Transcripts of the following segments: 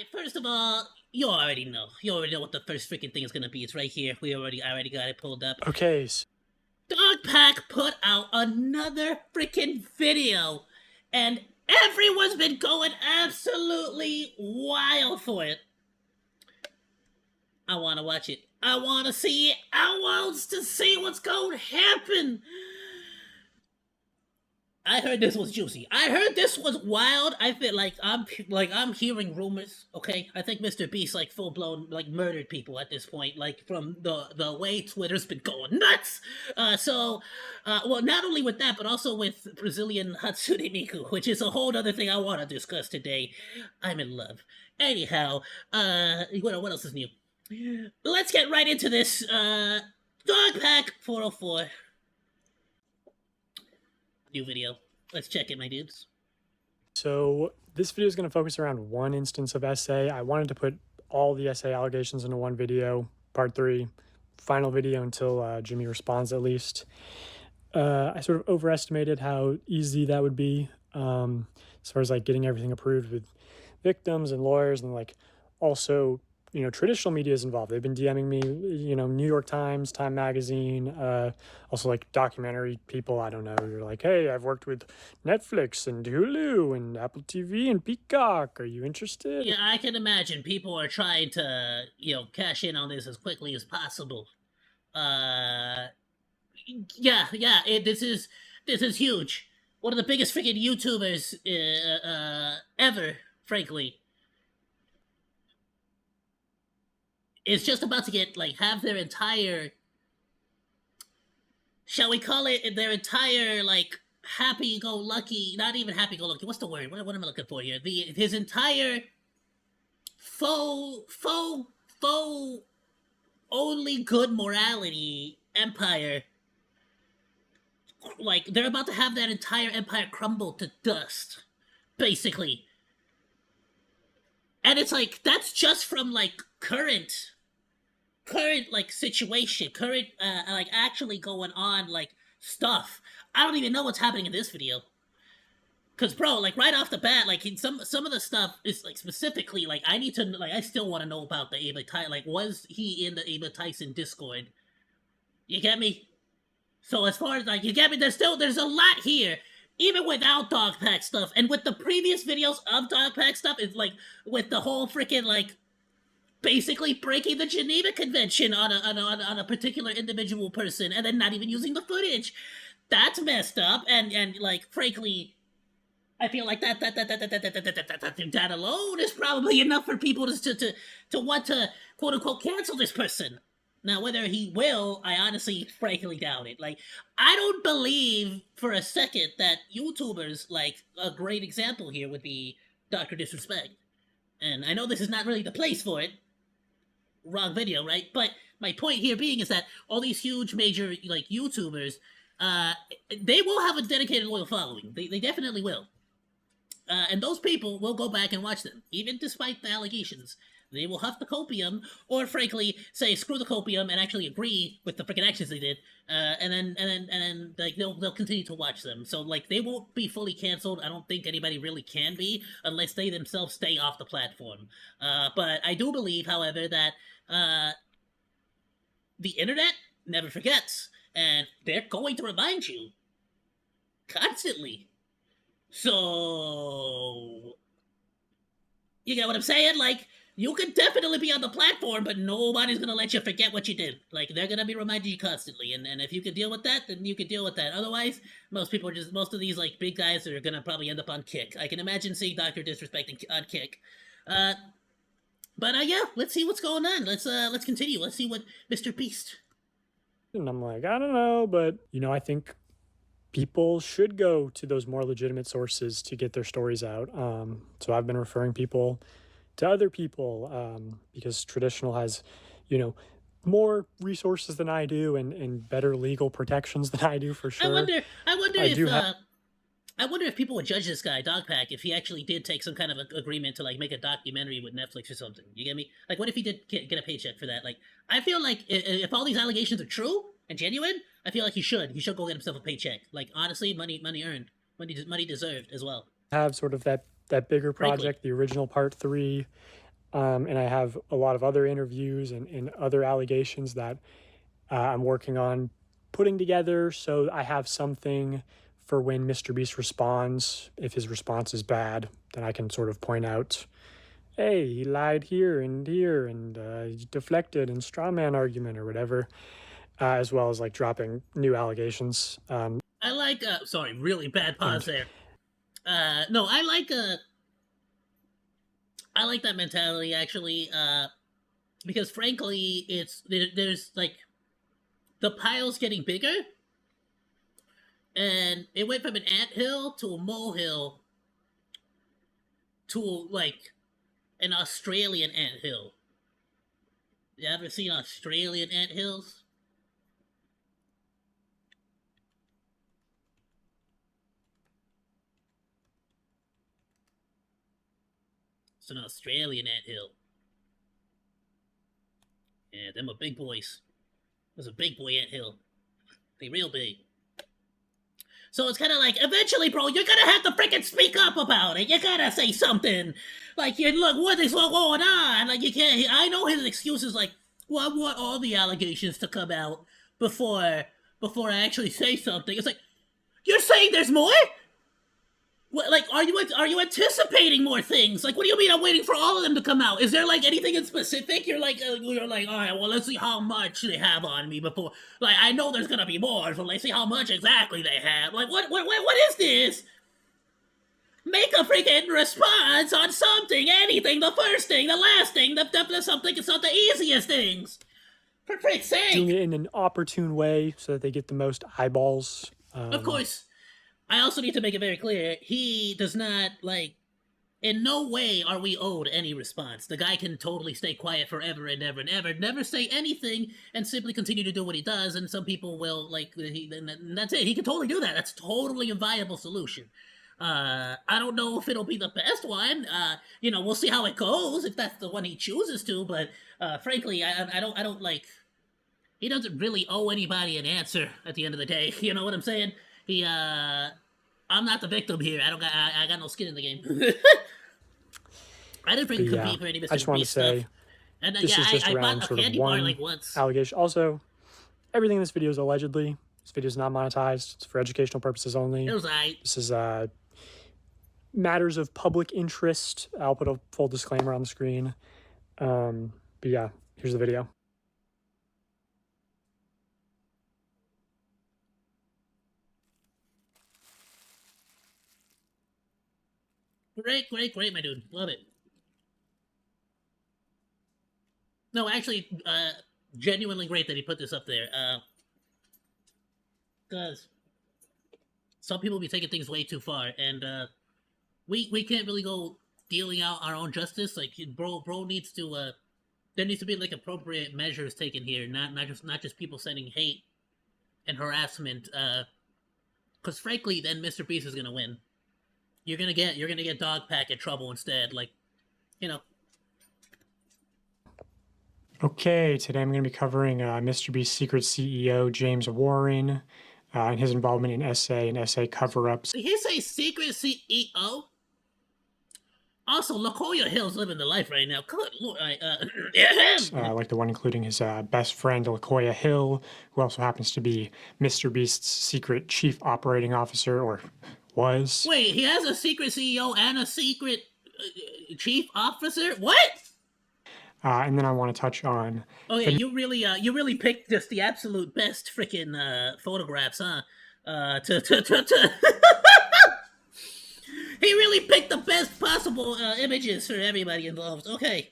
Alright, first of all, you already know. You already know what the first freaking thing is gonna be. It's right here. I already got it pulled up. Okay. Dogpack put out another freaking video, and everyone's been going absolutely wild for it. I want to watch it. I want to see it. I want to see what's going to happen. I heard this was juicy. I heard this was wild. I feel like I'm hearing rumors. Okay, I think Mr.Beast like full blown like murdered people at this point. Like from the way Twitter's been going nuts. Well, not only with that, but also with Brazilian Hatsune Miku, which is a whole other thing I want to discuss today. I'm in love. Anyhow, what else is new? Let's get right into this. Dogpack 404. New video. Let's check it, my dudes. So this video is going to focus around one instance of essay. I wanted to put all the essay allegations into one video, part 3, final video until Jimmy responds at least. I sort of overestimated how easy that would be as far as like getting everything approved with victims and lawyers, and like also traditional media is involved. They've been DMing me, New York Times, Time Magazine, also like documentary people. I don't know. You're like, hey, I've worked with Netflix and Hulu and Apple TV and Peacock. Are you interested? Yeah, I can imagine people are trying to, cash in on this as quickly as possible. This is huge. One of the biggest freaking YouTubers ever, frankly, is just about to get have their entire, shall we call it, their entire happy-go-lucky, not even happy-go-lucky, what's the word, what am I looking for here, his entire faux only good morality empire, they're about to have that entire empire crumble to dust, basically. And it's that's just from current situation, current actually going on stuff. I don't even know what's happening in this video, because bro, right off the bat, some of the stuff is specifically I need to I still want to know about the Ava Tyson. Was he in the Ava Tyson Discord? You get me? So as far as you get me, there's a lot here. Even without Dogpack stuff, and with the previous videos of Dogpack stuff, it's with the whole freaking basically breaking the Geneva Convention on a particular individual person, and then not even using the footage. That's messed up, and frankly, I feel like that alone is probably enough for people to want to quote unquote cancel this person. Now, whether he will, I honestly, frankly doubt it. I don't believe for a second that YouTubers, a great example here would be Dr. Disrespect. And I know this is not really the place for it. Wrong video, right? But my point here being is that all these huge, major, YouTubers, they will have a dedicated, loyal following. They definitely will. And those people will go back and watch them, even despite the allegations. They will huff the copium, or frankly, say screw the copium and actually agree with the freaking actions they did, and then they'll continue to watch them. So they won't be fully canceled. I don't think anybody really can be unless they themselves stay off the platform. But I do believe, however, that the internet never forgets, and they're going to remind you constantly. So you get what I'm saying? You could definitely be on the platform, but nobody's gonna let you forget what you did. They're gonna be reminding you constantly, and if you can deal with that, then you can deal with that. Otherwise, most of these big guys are gonna probably end up on Kick. I can imagine seeing Dr. Disrespect on Kick. But yeah, let's see what's going on. Let's continue. Let's see what Mr.Beast. And I'm like, I don't know, but I think people should go to those more legitimate sources to get their stories out. So I've been referring people to other people because traditional has, more resources than I do and better legal protections than I do for sure. I wonder if people would judge this guy, Dogpack, if he actually did take some kind of agreement to make a documentary with Netflix or something. You get me? What if he did get a paycheck for that? I feel if all these allegations are true and genuine, I feel he should go get himself a paycheck. Honestly, money earned, money deserved as well. Have sort of that bigger project, the original part 3, And I have a lot of other interviews and other allegations that I'm working on putting together, so I have something for when MrBeast responds. If his response is bad, then I can sort of point out, hey, he lied here and he deflected and straw man argument or whatever, as well as like dropping new allegations. I like sorry, really bad pause And there. No, I like that mentality actually, because frankly, there's like the pile's getting bigger, and it went from an anthill to a molehill to like an Australian anthill. You ever seen Australian anthills? It's an Australian anthill. Yeah, them are big boys. There's a big boy anthill. They real big. So it's kind of like, eventually, bro, you're gonna have to freaking speak up about it. You gotta say something. Like, you look, what is going on? Like, you can't. I know his excuse is like, well, I want all the allegations to come out before I actually say something. It's like, you're saying there's more? What, like, are you anticipating more things? Like, what do you mean I'm waiting for all of them to come out? Is there like anything in specific? You're like, all right, well, let's see how much they have on me before. Like, I know there's gonna be more, so let's see how much exactly they have. Like, what is this? Make a freaking response on something, anything, the first thing, the last thing, the something. It's not the easiest things. For freak's doing sake! it in an opportune way so that they get the most eyeballs. Of course, I also need to make it very clear he does not like. In no way are we owed any response. The guy can totally stay quiet forever and ever and ever, never say anything, and simply continue to do what he does. And some people will and that's it. He can totally do that. That's totally a viable solution. I don't know if it'll be the best one. We'll see how it goes if that's the one he chooses to. But frankly, I don't like. He doesn't really owe anybody an answer at the end of the day. You know what I'm saying? I'm not the victim here. I got no skin in the game. I didn't freaking compete for any I just Mr. want to Beast stuff. say And this is just I around bought a sort of candy bar one like once. allegation. Also, everything in this video is allegedly. This video is not monetized. It's for educational purposes only. It was I. This is matters of public interest. I'll put a full disclaimer on the screen. But yeah, here's the video. Great, my dude. Love it. No, actually, genuinely great that he put this up there. Because some people be taking things way too far, and we can't really go dealing out our own justice. Like, bro needs to there needs to be like appropriate measures taken here, not just people sending hate and harassment. Because frankly, then Mr. Beast is gonna win. You're gonna get Dog Pack in trouble instead. Like, you know. Okay, today I'm going to be covering MrBeast's secret CEO, James Warren, and his involvement in SA and SA cover-ups. Did he say secret CEO? Also, LaCoya Hill's living the life right now. Good lord, like the one including his best friend, LaCoya Hill, who also happens to be MrBeast's secret chief operating officer, or was. Wait, he has a secret CEO and a secret chief officer? What? And then I want to touch on. Oh yeah, you really picked just the absolute best freaking photographs, huh? He really picked the best possible images for everybody involved. Okay,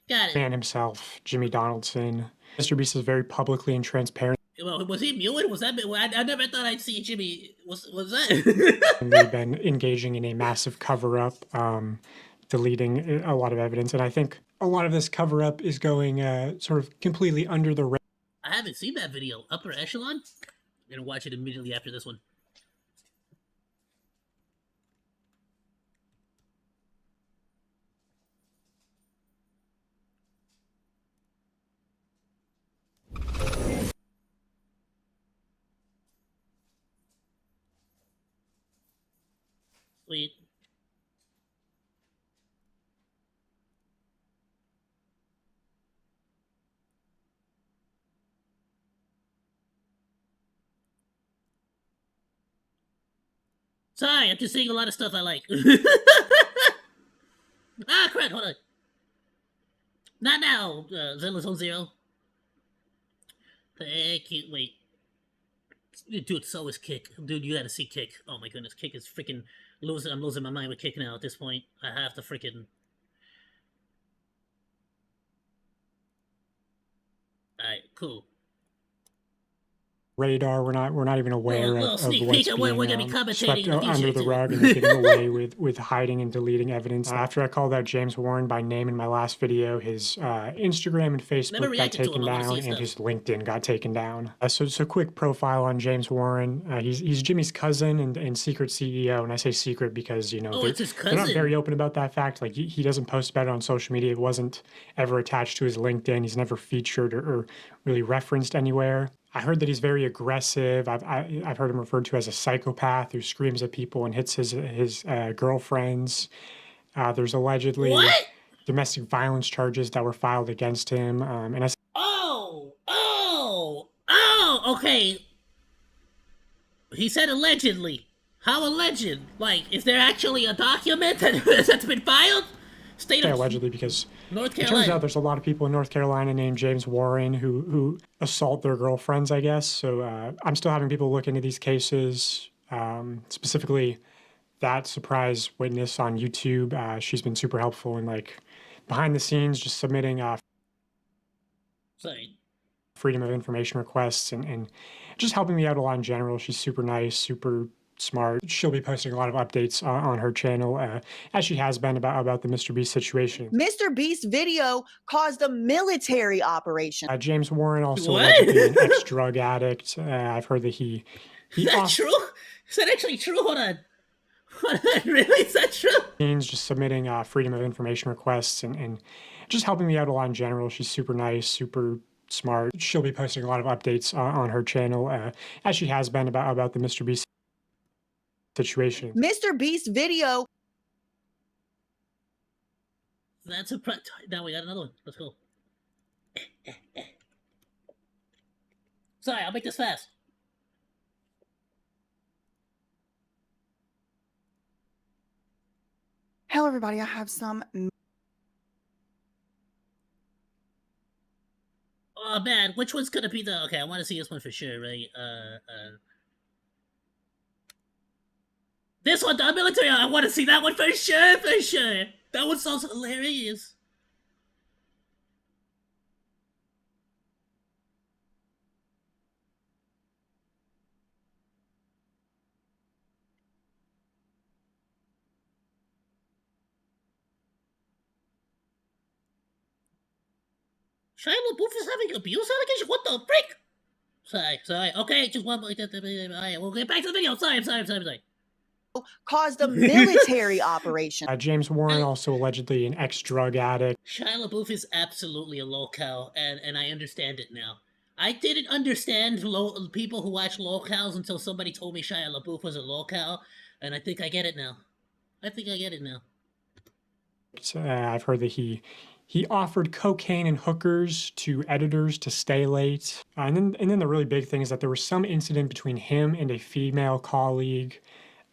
got it. Man himself, Jimmy Donaldson. MrBeast is very publicly and transparent. Well, was he mewing? Was that? I never thought I'd see Jimmy. Was that? And they've been engaging in a massive cover-up, deleting a lot of evidence, and I think a lot of this cover-up is going sort of completely under the radar. I haven't seen that video. Upper Echelon? I'm gonna watch it immediately after this one. Sweet. Sorry, I'm just seeing a lot of stuff I like. Ah, crap, hold on. Not now, Zealous on Zero. Thank you. Wait. Dude, so is Kick. Dude, you gotta see Kick. Oh my goodness, Kick is freaking losing. I'm losing my mind with Kick now at this point. I have to freaking. Alright, cool. Radar. We're not even aware Little of sneak what's peek at what we're gonna being be commentating swept in the future under the too. rug, and they're getting away with hiding and deleting evidence. After I called out James Warren by name in my last video, his Instagram and Never Facebook got reacted to taken him. I wanna down, see his and stuff. his LinkedIn got taken down. So quick profile on James Warren. He's Jimmy's cousin and secret CEO, and I say secret because Oh, it's his they're not cousin. very open about that fact. Like he doesn't post about it on social media. It wasn't ever attached to his LinkedIn. He's never featured or really referenced anywhere. I heard that he's very aggressive. I've heard him referred to as a psychopath who screams at people and hits his girlfriends. There's allegedly What? domestic violence charges that were filed against him. And I Oh, okay. He said allegedly. How alleged? Like, is there actually a document that's been filed? State say of allegedly because North it turns Carolina. out there's a lot of people in North Carolina named James Warren who assault their girlfriends, I guess. So I'm still having people look into these cases, specifically that surprise witness on YouTube. She's been super helpful in like behind the scenes, just submitting Sorry. freedom of information requests and just helping me out a lot in general. She's super nice, super smart. She'll be posting a lot of updates on her channel, as she has been about the Mr.Beast situation. Mr.Beast video caused a military operation. James Warren, also What? allegedly an ex-drug addict. I've heard that he Is that true? Is that actually true? Hold on. Really? Is that true? just submitting freedom of information requests and just helping me out a lot in general. She's super nice, super smart. She'll be posting a lot of updates on her channel, as she has been about the Mr.Beast situation. Mr.Beast video. That's a now we got another one. Let's go. Sorry, I'll make this fast. Hello, everybody. I have some. Oh man, which one's gonna be the? Okay, I want to see this one for sure, right? This one, the military. I want to see that one for sure, for sure. That one sounds hilarious. Shia LaBeouf is having abuse allegations? What the frick? Sorry. Okay, just one more. Alright, we'll get back to the video. Sorry. Caused a military operation. James Warren, also allegedly an ex-drug addict. Shia LaBeouf is absolutely a lolcow, and I understand it now. I didn't understand people who watch lolcows until somebody told me Shia LaBeouf was a lolcow, and I think I get it now. I've heard that he offered cocaine and hookers to editors to stay late. And then the really big thing is that there was some incident between him and a female colleague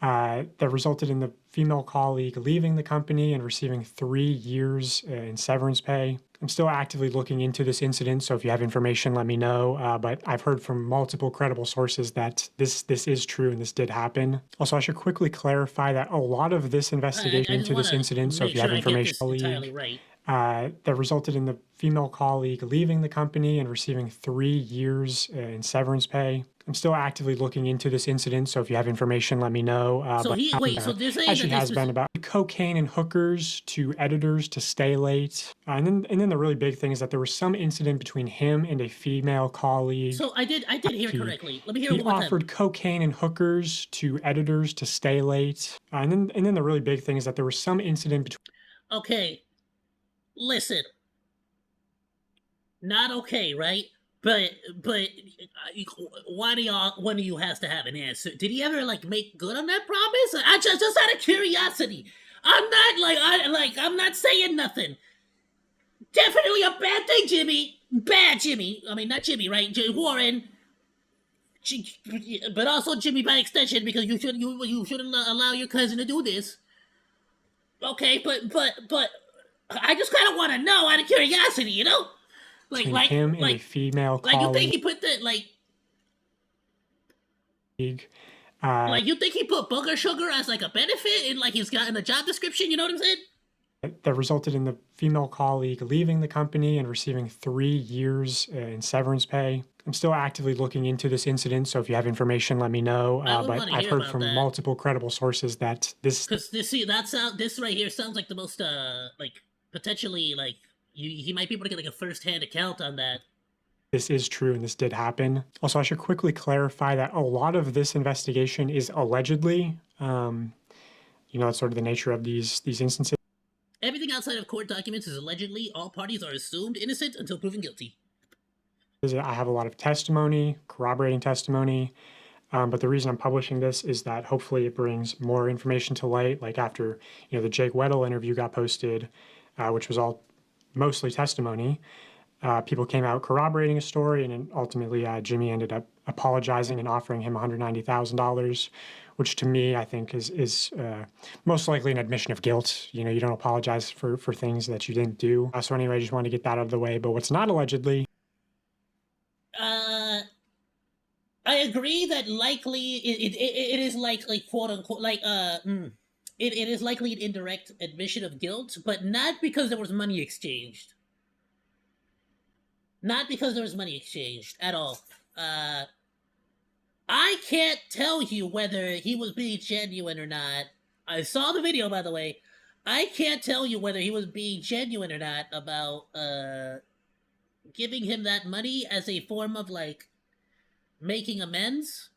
that resulted in the female colleague leaving the company and receiving 3 years in severance pay. I'm still actively looking into this incident, so if you have information, let me know. But I've heard from multiple credible sources that this is true and this did happen. Also, I should quickly clarify that a lot of this investigation into this incident, so if you have information, right. that resulted in the female colleague leaving the company and receiving 3 years in severance pay. I'm still actively looking into this incident, so if you have information, let me know. So they're saying as she that has been about cocaine and hookers to editors to stay late. And then the really big thing is that there was some incident between him and a female colleague. So I did hear correctly. Let me hear it He one more offered time. cocaine and hookers to editors to stay late. And then the really big thing is that there was some incident between. Okay, listen. Not okay, right? But one of you has to have an answer. Did he ever like make good on that promise? I just out of curiosity. I'm not saying nothing. Definitely a bad thing, Jimmy. Bad Jimmy. I mean, not Jimmy, right? Warren. But also Jimmy by extension, because you shouldn't allow your cousin to do this. Okay, but I just kind of want to know out of curiosity, you know, Between him and a female like you think colleague. he put the like you think he put booger sugar as like a benefit in like he's got in a job description, you know what I'm saying? That resulted in the female colleague leaving the company and receiving 3 years in severance pay. I'm still actively looking into this incident, so if you have information, let me know. I would But wanna I've hear heard about from that. multiple credible sources that this Because this right here sounds like the most like potentially like he might be able to get like a first-hand account on that. this is true and this did happen. Also, I should quickly clarify that a lot of this investigation is allegedly. You know, that's sort of the nature of these instances. Everything outside of court documents is allegedly. All parties are assumed innocent until proven guilty. I have a lot of testimony, corroborating testimony, but the reason I'm publishing this is that hopefully it brings more information to light. Like after the Jake Weddle interview got posted, which was all mostly testimony, people came out corroborating a story, and then ultimately Jimmy ended up apologizing and offering him $190,000, which to me I think is most likely an admission of guilt. You don't apologize for things that you didn't do. So anyway, I just wanted to get that out of the way. But what's not allegedly. I agree that likely it is likely quote unquote it is likely an indirect admission of guilt, but not because there was money exchanged. Not because there was money exchanged at all. I can't tell you whether he was being genuine or not. I saw the video, by the way. I can't tell you whether he was being genuine or not about giving him that money as a form of like making amends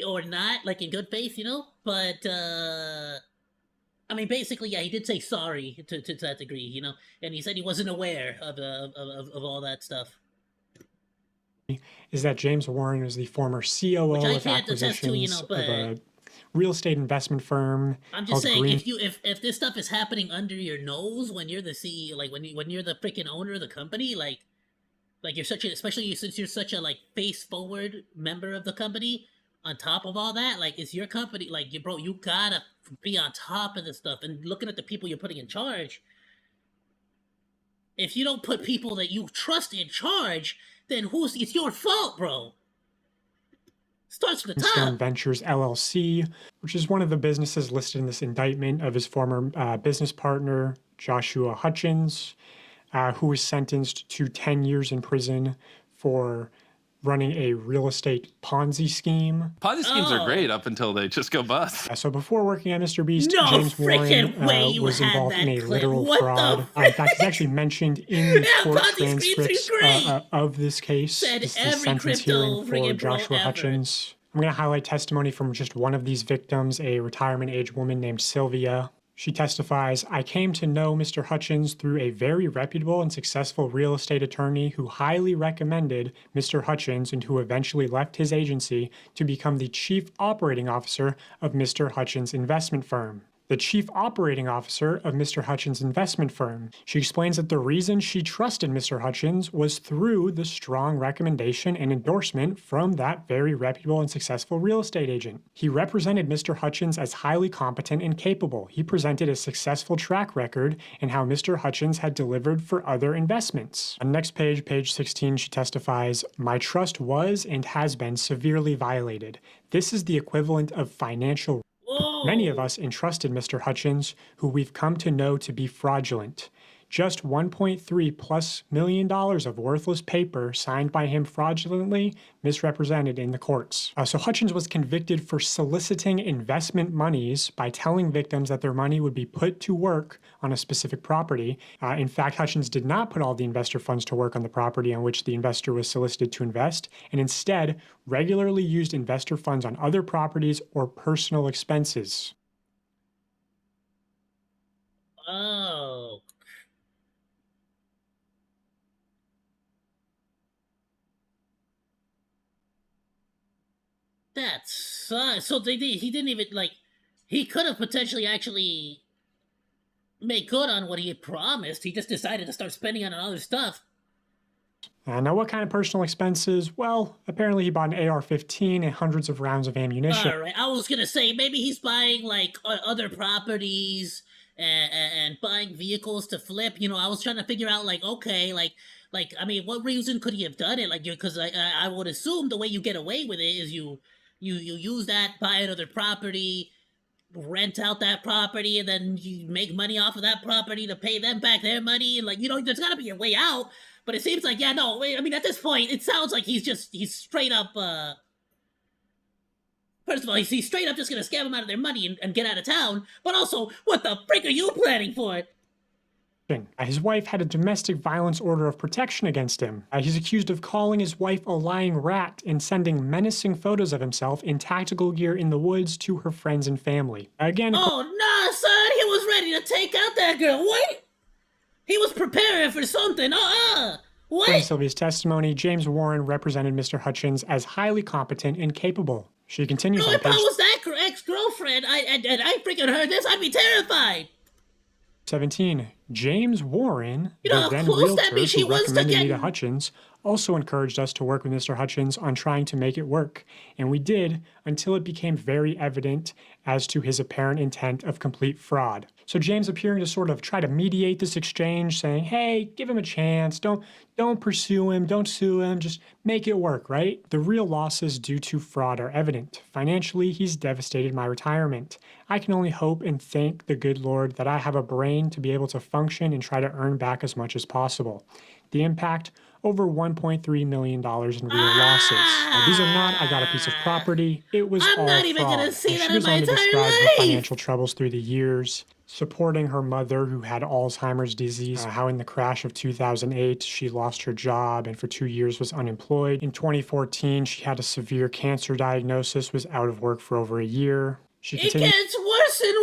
or not, like in good faith, but I mean, basically, yeah, he did say sorry to that degree, and he said he wasn't aware of all that stuff. Is that James Warren is the former COO of acquisitions but of a real estate investment firm. I'm just saying, if this stuff is happening under your nose when you're the CEO, like when you're the freaking owner of the company, like you're especially since you're such a like face forward member of the company. On top of all that, like, it's your company, like, you gotta be on top of this stuff. And looking at the people you're putting in charge, if you don't put people that you trust in charge, then it's your fault, bro. Starts from the top. Stone Ventures LLC, which is one of the businesses listed in this indictment of his former business partner, Joshua Hutchins, who was sentenced to 10 years in prison for running a real estate Ponzi scheme. Ponzi schemes are great up until they just go bust. So before working at Mr.Beast, James Warren was involved in a literal fraud. In fact, he's actually mentioned in the court transcripts of this case. This is the sentence hearing for Joshua Hutchins. I'm going to highlight testimony from just one of these victims, a retirement age woman named Sylvia. She testifies, "I came to know Mr. Hutchins through a very reputable and successful real estate attorney who highly recommended Mr. Hutchins and who eventually left his agency to become the chief operating officer of Mr. Hutchins' investment firm." The chief operating officer of Mr. Hutchins' investment firm. She explains that the reason she trusted Mr. Hutchins was through the strong recommendation and endorsement from that very reputable and successful real estate agent. He represented Mr. Hutchins as highly competent and capable. He presented a successful track record in how Mr. Hutchins had delivered for other investments. On the next page, page 16, she testifies, "My trust was and has been severely violated. This is the equivalent of financial. Many of us entrusted Mr. Hutchins, who we've come to know to be fraudulent. Just $1.3+ million of worthless paper signed by him fraudulently misrepresented in the courts." So Hutchins was convicted for soliciting investment monies by telling victims that their money would be put to work on a specific property. In fact, Hutchins did not put all the investor funds to work on the property on which the investor was solicited to invest, and instead regularly used investor funds on other properties or personal expenses. Oh. That sucks. So he didn't even, like, he could have potentially actually made good on what he had promised. He just decided to start spending on other stuff. Now, what kind of personal expenses? Well, apparently he bought an AR-15 and hundreds of rounds of ammunition. All right, I was gonna say maybe he's buying like other properties and buying vehicles to flip. You know, I was trying to figure out like, okay, like I mean, what reason could he have done it? Like, because I would assume the way you get away with it is you use that, buy another property, rent out that property, and then you make money off of that property to pay them back their money, and like, you know, there's got to be a way out. But it seems like, yeah, no, I mean, at this point, it sounds like he's straight up. First of all, he's straight up just gonna scam them out of their money and get out of town. But also, what the frick are you planning for? His wife had a domestic violence order of protection against him. He's accused of calling his wife a lying rat and sending menacing photos of himself in tactical gear in the woods to her friends and family. Again, oh nah, son, he was ready to take out that girl. What? He was preparing for something. What? In Sylvia's testimony, James Warren represented Mr. Hutchins as highly competent and capable. She continues No, on if I page was that ex-girlfriend, and I freaking heard this, I'd be terrified. 17. James Warren, You know the how then close that realtor means she who wants to recommended me get- to Hutchins, also encouraged us to work with Mr. Hutchins on trying to make it work. And we did until it became very evident as to his apparent intent of complete fraud. So James appearing to sort of try to mediate this exchange, saying, hey, give him a chance, don't pursue him, don't sue him, just make it work, right? The real losses due to fraud are evident. Financially, he's devastated my retirement. I can only hope and thank the good Lord that I have a brain to be able to function and try to earn back as much as possible. The impact, over $1.3 million in real losses. Now, these are not, I got a piece of property. It was I'm all not even fraud. gonna see And that she in goes my on to entire describe her life. financial troubles through the years, supporting her mother who had Alzheimer's disease, how in the crash of 2008 she lost her job and for 2 years was unemployed. In 2014, she had a severe cancer diagnosis, was out of work for over a year. She It continues, gets worse and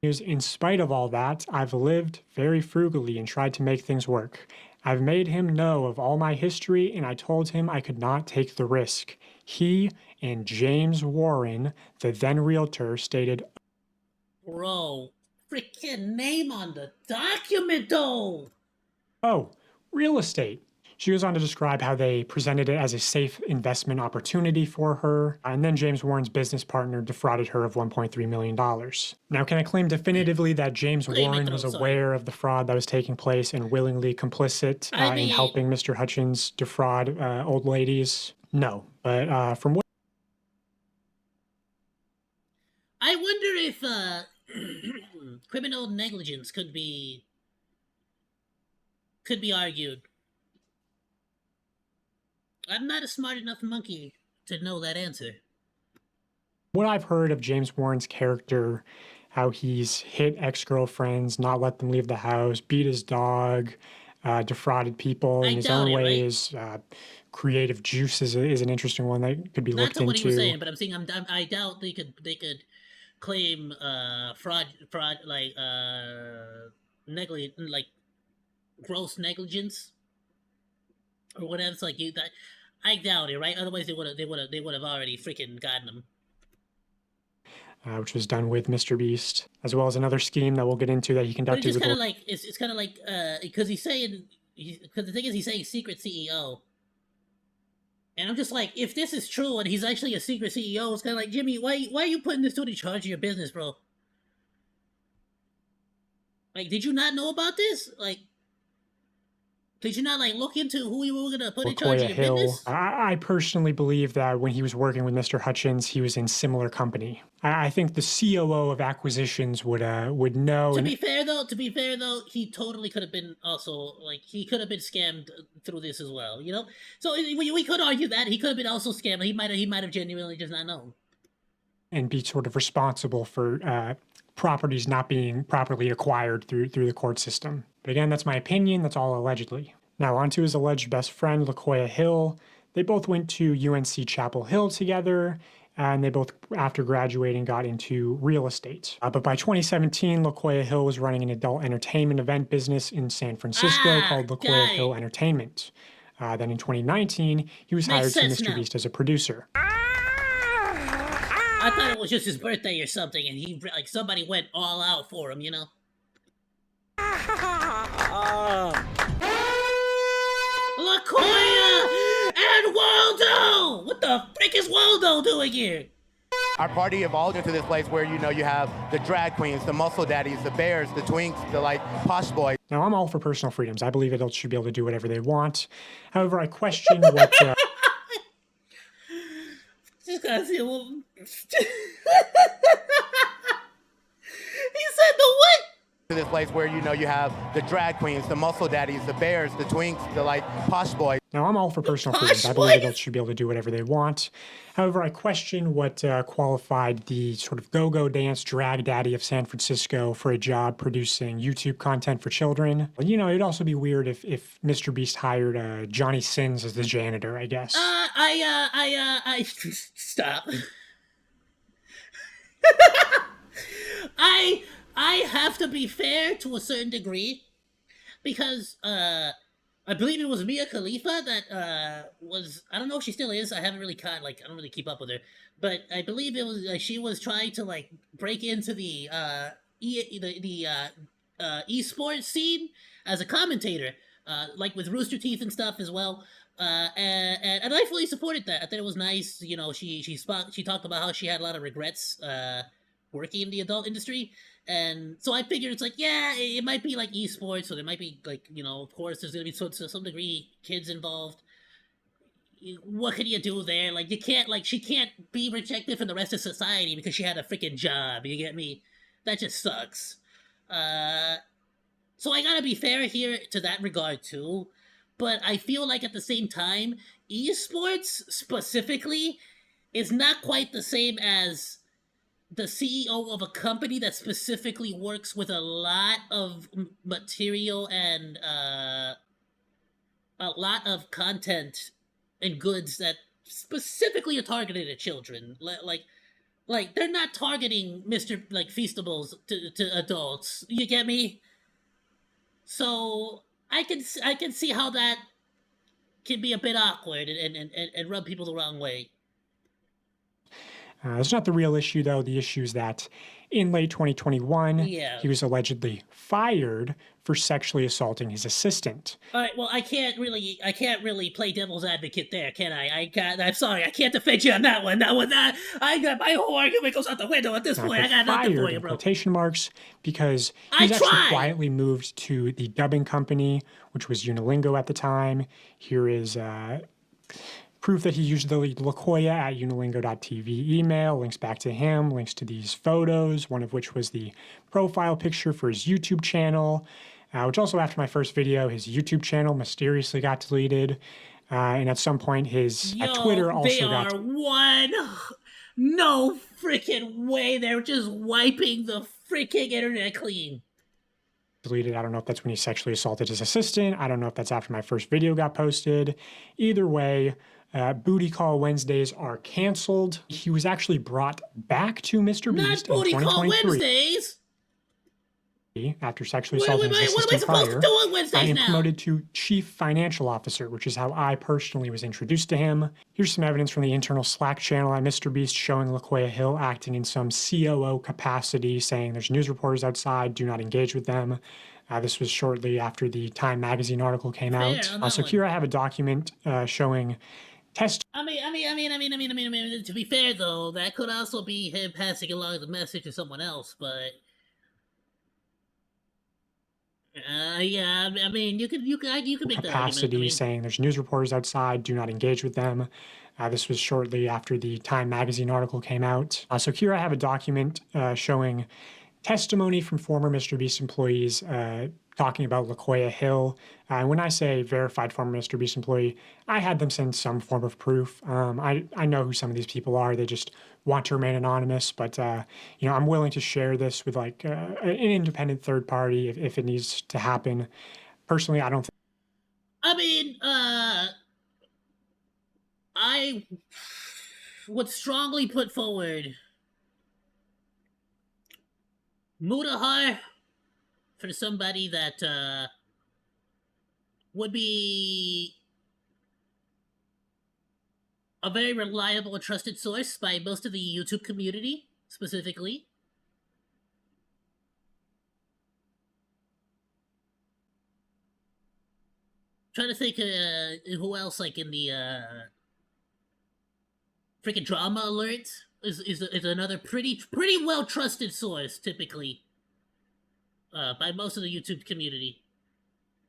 worse. in spite of all that, I've lived very frugally and tried to make things work. I've made him know of all my history and I told him I could not take the risk. He and James Warren, the then realtor, stated, Bro, freaking name on the document though. oh, real estate. She goes on to describe how they presented it as a safe investment opportunity for her, and then James Warren's business partner defrauded her of $1.3 million. Now, can I claim definitively that James Claim it, Warren though, was sorry. aware of the fraud that was taking place and willingly complicit I in mean- helping Mr. Hutchins defraud old ladies? No. But from what I wonder if criminal negligence could be argued. I'm not a smart enough monkey to know that answer. I've heard of James Warren's character, how he's hit ex-girlfriends, not let them leave the house, beat his dog, defrauded people I in his doubt own it, right? ways. Creative juice is an interesting one that could be Not looked to what he was into. saying, but I'm saying I doubt they could claim fraud like like gross negligence or whatever. It's like that. I doubt it, right? Otherwise, they would have already freaking gotten him. Which was done with Mr.Beast, as well as another scheme that we'll get into that he But conducted it's just with. kind of like it's kind of like because he's saying because the thing is he's saying secret CEO, and I'm just like, if this is true and he's actually a secret CEO, it's kind of like, Jimmy, why are you putting this dude in charge of your business, bro? Like, did you not know about this? Like, did you not like look into who you were gonna put in charge of Lakoya your Hill. business? I personally believe that when he was working with Mr. Hutchins, he was in similar company. I think the COO of acquisitions would know. To and- be fair though, he totally could have been also like he could have been scammed through this as well, you know. So we could argue that he could have been also scammed. He might have genuinely just not known. and be sort of responsible for properties not being properly acquired through the court system. But again, that's my opinion. That's all allegedly. Now on to his alleged best friend, Lakoya Hill. They both went to UNC Chapel Hill together, and they both, after graduating, got into real estate. But by 2017, Lakoya Hill was running an adult entertainment event business in San Francisco called got Lakoya it. Hill Entertainment. Then in 2019, he was Makes hired to sense Mr. now. Beast as a producer. I thought it was just his birthday or something, and he like somebody went all out for him, you know. LaKoya and Waldo! What the frick is Waldo doing here? Our party evolved into this place where, you know, you have the drag queens, the muscle daddies, the bears, the twinks, the, like, posh boys. Now, I'm all for personal freedoms. I believe adults should be able to do whatever they want. However, I question what... Just gotta see a woman. He said the what? To this place where, you know, you have the drag queens, the muscle daddies, the bears, the twinks, the, like, posh boys. Now, I'm all for personal freedoms. I believe adults should be able to do whatever they want. However, I question what qualified the sort of go-go dance drag daddy of San Francisco for a job producing YouTube content for children. You know, it'd also be weird if Mr. Beast hired Johnny Sins as the janitor, I guess. Stop. I have to be fair to a certain degree because I believe it was Mia Khalifa that was, I don't know if she still is, I haven't really I don't really keep up with her, but I believe it was she was trying to like break into the esports scene as a commentator, like with Rooster Teeth and stuff as well. And I fully supported that. I thought it was nice. You know, she talked about how she had a lot of regrets working in the adult industry, and so I figured it's like, yeah, it might be like esports, so there might be like, you know, of course there's gonna be to some degree kids involved. What can you do there? Like, you can't, like, she can't be rejected from the rest of society because she had a freaking job. You get me? That just sucks. So I gotta be fair here to that regard too. But I feel like at the same time, esports specifically is not quite the same as the CEO of a company that specifically works with a lot of material and a lot of content and goods that specifically are targeted at children. Like they're not targeting Feastables to adults. You get me? So I can see how that can be a bit awkward and rub people the wrong way. It's not the real issue, though. The issue is that in late 2021, Yeah. he was allegedly fired for sexually assaulting his assistant. All right, well, I can't really play devil's advocate there, can I? I'm sorry, I can't defend you on that one. My whole argument goes out the window at this point. I got nothing for you, in bro. quotation marks, because he's actually tried. quietly moved to the dubbing company, which was Unilingo at the time. Here is proof that he used the LaKoya at unilingo.tv email, links back to him, links to these photos, one of which was the profile picture for his YouTube channel, which also after my first video, his YouTube channel mysteriously got deleted. And at some point, his Twitter also got... No freaking way, they're just wiping the freaking internet clean. Deleted. I don't know if that's when he sexually assaulted his assistant. I don't know if that's after my first video got posted. Either way, Booty Call Wednesdays are canceled. He was actually brought back to Mr. Beast in 2023. Not Booty Call Wednesdays! After sexually assaulting his assistant prior, I am promoted to Chief Financial Officer, which is how I personally was introduced to him. Here's some evidence from the internal Slack channel at Mr. Beast showing LaKoya Hill acting in some COO capacity, saying there's news reporters outside, do not engage with them. This was shortly after the Time magazine article came out. So here I have a document showing test. I mean, to be fair though, that could also be him passing along the message to someone else, but... yeah, I mean, you could make that capacity, saying there's news reporters outside, do not engage with them. This was shortly after the Time magazine article came out. So here I have a document showing testimony from former Mr. Beast employees talking about LaKoya Hill. When I say verified former Mr. Beast employee, I had them send some form of proof. I know who some of these people are. They just want to remain anonymous, but you know, I'm willing to share this with like an independent third party if it needs to happen. Personally, I don't think. I mean, I would strongly put forward Mutahar for somebody that would be a very reliable and trusted source by most of the YouTube community, specifically. trying to think who else like in the freaking drama alert is another pretty well trusted source typically by most of the YouTube community.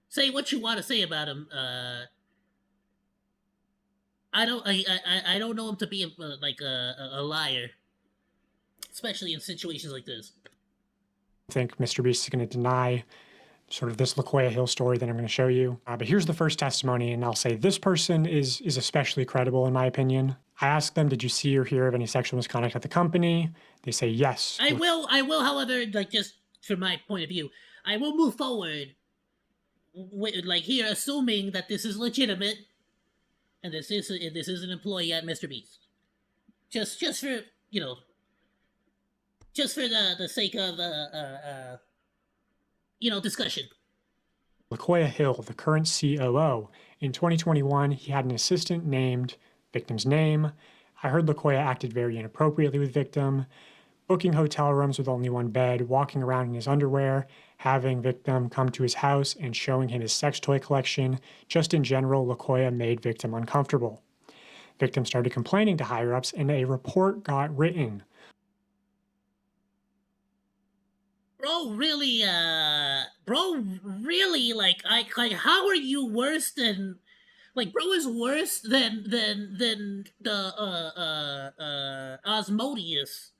Say what you want to say about him. I don't know him to be like a liar, especially in situations like this. I think MrBeast is going to deny sort of this LaQuaya Hill story that I'm going to show you. But here's the first testimony, and I'll say this person is especially credible in my opinion. I asked them, did you see or hear of any sexual misconduct at the company? They say yes. I will, however, like just from my point of view, I will move forward with, like here, assuming that this is legitimate, and this is an employee at MrBeast. Just for just for the sake of discussion. LaQuaya Hill, the current COO. In 2021, he had an assistant named Victim's name. I heard LaQuaya acted very inappropriately with Victim, booking hotel rooms with only one bed, walking around in his underwear, having Victim come to his house and showing him his sex toy collection. Just in general, LaQuaya made Victim uncomfortable. Victim started complaining to higher-ups and a report got written. Bro, really, like, how are you worse than, like, bro is worse than the, Osmodeus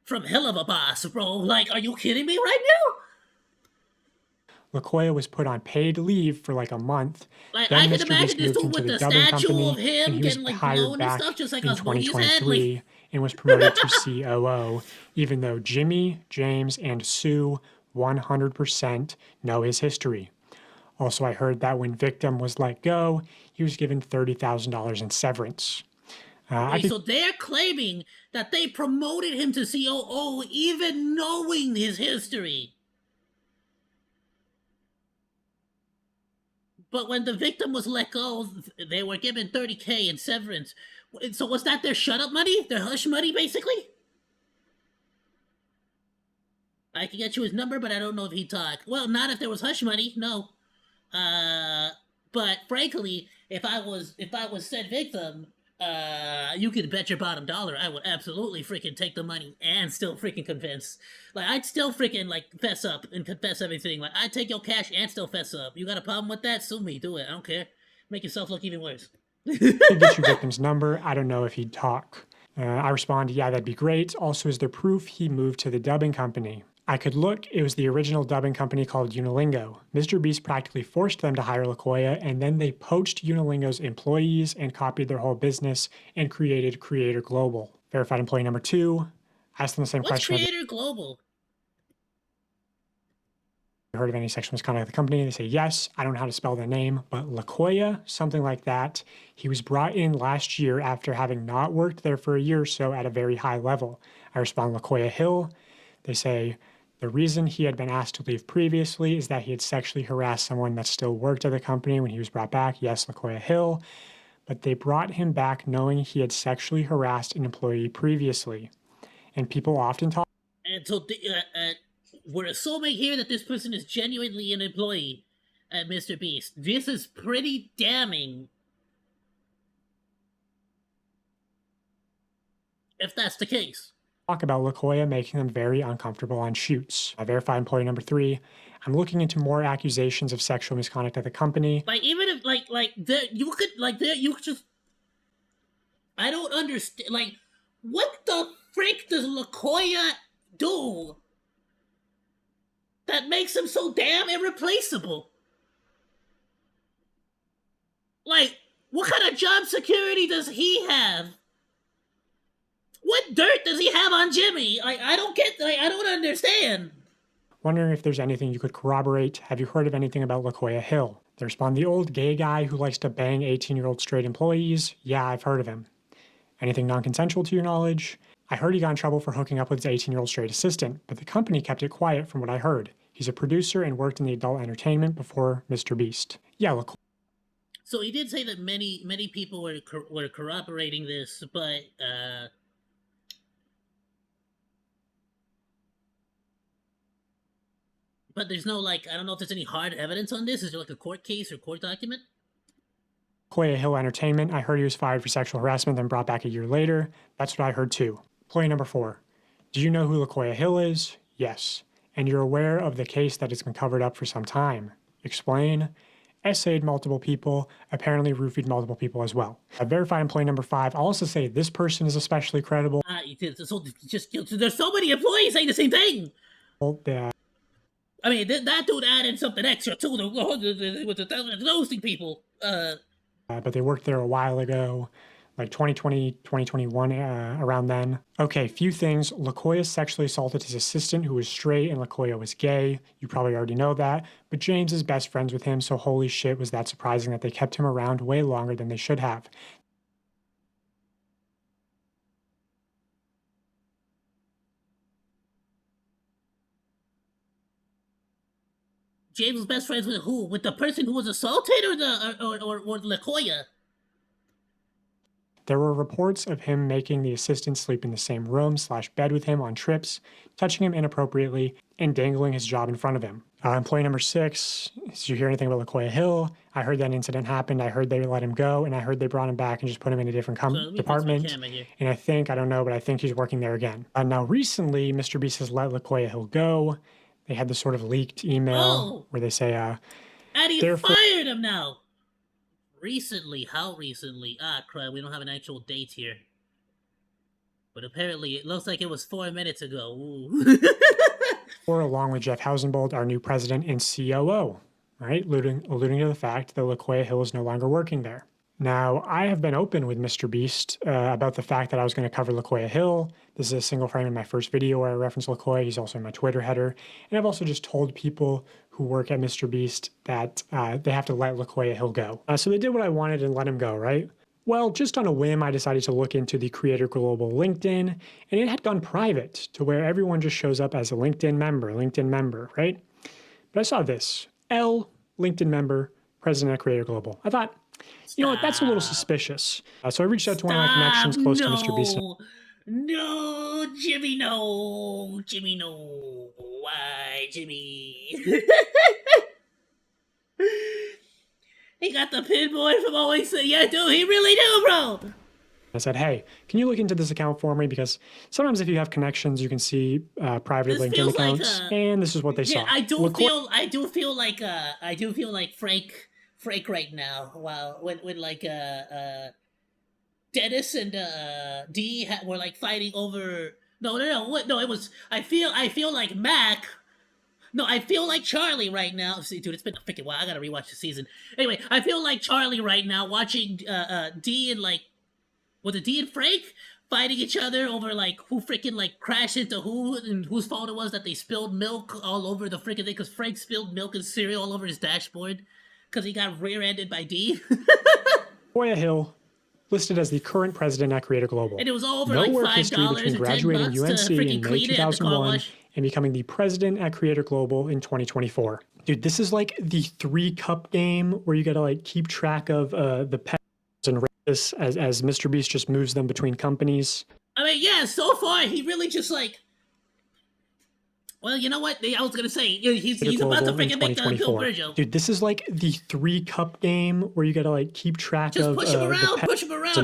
from Hell of a Boss, bro. Like, are you kidding me right now? LaQuaya was put on paid leave for like a month. Like, Then I can Mr. imagine Beast this moved dude into with the the dubbing statue company, of him and he was getting, like, hired blown and back stuff, just like in Osmodeus had, 2023 and was promoted to COO, even though Jimmy, James, and Sue 100% know his history. Also, I heard that when Victim was let go, he was given $30,000 in severance. So they're claiming that they promoted him to COO even knowing his history. But when the Victim was let go, they were given $30K in severance. So was that their shut-up money? Their hush money, basically? I can get you his number, but I don't know if he'd talk. Well, not if there was hush money, no. But frankly, if I was said Victim, you could bet your bottom dollar I would absolutely freaking take the money and still freaking convince. Like, I'd still freaking, like, fess up and confess everything. Like, I'd take your cash and still fess up. You got a problem with that? Sue me. Do it. I don't care. Make yourself look even worse. To get your Victim's number, I don't know if he'd talk. I respond, yeah, that'd be great. Also, is there proof he moved to the dubbing company? I could look. It was the original dubbing company called Unilingo. MrBeast practically forced them to hire LaQuaya, and then they poached Unilingo's employees and copied their whole business and created Creator Global. Verified employee number 2. Asked them the same question. What's Creator Global? Heard of any sexual misconduct at the company? They say yes. I don't know how to spell the name, but LaQuaya, something like that. He was brought in last year after having not worked there for a year or so at a very high level. I respond, LaQuaya Hill. They say the reason he had been asked to leave previously is that he had sexually harassed someone that still worked at the company when he was brought back. Yes, LaQuaya Hill. But they brought him back knowing he had sexually harassed an employee previously. And people often talk. And so we're assuming here that this person is genuinely an employee at MrBeast. This is pretty damning. If that's the case. Talk about LaQuaya making them very uncomfortable on shoots. I verified employee number 3. I'm looking into more accusations of sexual misconduct at the company. Like, even if, you could just... I don't understand, like, what the frick does LaQuaya do that makes him so damn irreplaceable? Like, what kind of job security does he have? What dirt does he have on Jimmy? I don't understand. Wondering if there's anything you could corroborate. Have you heard of anything about LaQuaya Hill? They respond, the old gay guy who likes to bang 18-year-old straight employees. Yeah, I've heard of him. Anything non-consensual to your knowledge? I heard he got in trouble for hooking up with his 18-year-old straight assistant, but the company kept it quiet from what I heard. He's a producer and worked in the adult entertainment before MrBeast. Yeah, LaQuaya. So he did say that many people were corroborating this, but there's no, like, I don't know if there's any hard evidence on this. Is there like a court case or court document? LaQuia Hill Entertainment, I heard he was fired for sexual harassment, then brought back a year later. That's what I heard too. Employee number 4. Do you know who LaQuia Hill is? Yes. And you're aware of the case that has been covered up for some time. Explain. Essayed multiple people, apparently roofied multiple people as well. Verified employee number 5. I'll also say this person is especially credible. There's so many employees saying the same thing. I mean, that dude added something extra too. With the roasting people. But they worked there a while ago, like 2020, 2021, around then. Okay, few things. LaQuia sexually assaulted his assistant who was straight and LaQuia was gay. You probably already know that. But James is best friends with him, so holy shit, was that surprising that they kept him around way longer than they should have. James was best friends with who? With the person who was assaulted, or LaQuia? There were reports of him making the assistant sleep in the same room / bed with him on trips, touching him inappropriately, and dangling his job in front of him. Employee number 6, did you hear anything about LaQuia Hill? I heard that incident happened. I heard they let him go, and I heard they brought him back and just put him in a different department. And I don't know, but I think he's working there again. Now, recently, Mr.Beast has let LaQuia Hill go. They had this sort of leaked email where they say, and he fired him now. Recently? How recently? Ah, crap, we don't have an actual date here. But apparently, it looks like it was 4 minutes ago. Ooh. Or along with Jeff Hausenbold, our new president and COO, right? Alluding to the fact that LaQuia Hill is no longer working there. Now, I have been open with Mr.Beast about the fact that I was going to cover LaQuia Hill. This is a single frame in my first video where I reference LaQuia. He's also in my Twitter header. And I've also just told people who work at Mr.Beast that they have to let LaQuia Hill go. So they did what I wanted and let him go, right? Well, just on a whim, I decided to look into the Creator Global LinkedIn, and it had gone private to where everyone just shows up as a LinkedIn member, right? But I saw this, L, LinkedIn member, president of Creator Global. I thought, you know what, that's a little suspicious. So I reached out to one of my connections close to Mr.Beast. No, Jimmy, no. Jimmy, no. Why, Jimmy? He got the pin boy from always saying, yeah, dude, he really do, bro. I said, hey, can you look into this account for me? Because sometimes if you have connections, you can see private LinkedIn accounts, and this is what they saw. I do feel like Frank right now. Wow, when like Dennis and D were like fighting over. No, it was. I feel like Mac. No, I feel like Charlie right now. See, dude, it's been a freaking while. I gotta rewatch the season. Anyway, I feel like Charlie right now watching D and like, was it D and Frank fighting each other over like who freaking like crashed into who and whose fault it was that they spilled milk all over the freaking thing, because Frank spilled milk and cereal all over his dashboard because he got rear-ended by D. LaQuia Hill, listed as the current president at Creator Global. And it was over no like work $5 history between graduating UNC in May 2001 and becoming the president at Creator Global in 2024. Dude, this is like the 3-cup game where you gotta like keep track of the pets and races as Mr.Beast just moves them between companies. I mean, yeah, so far he really just like. Well, you know what? I was gonna say he's about to freaking make the Bill Burr. Dude, this is like the 3-cup game where you gotta like keep track just of push him around. I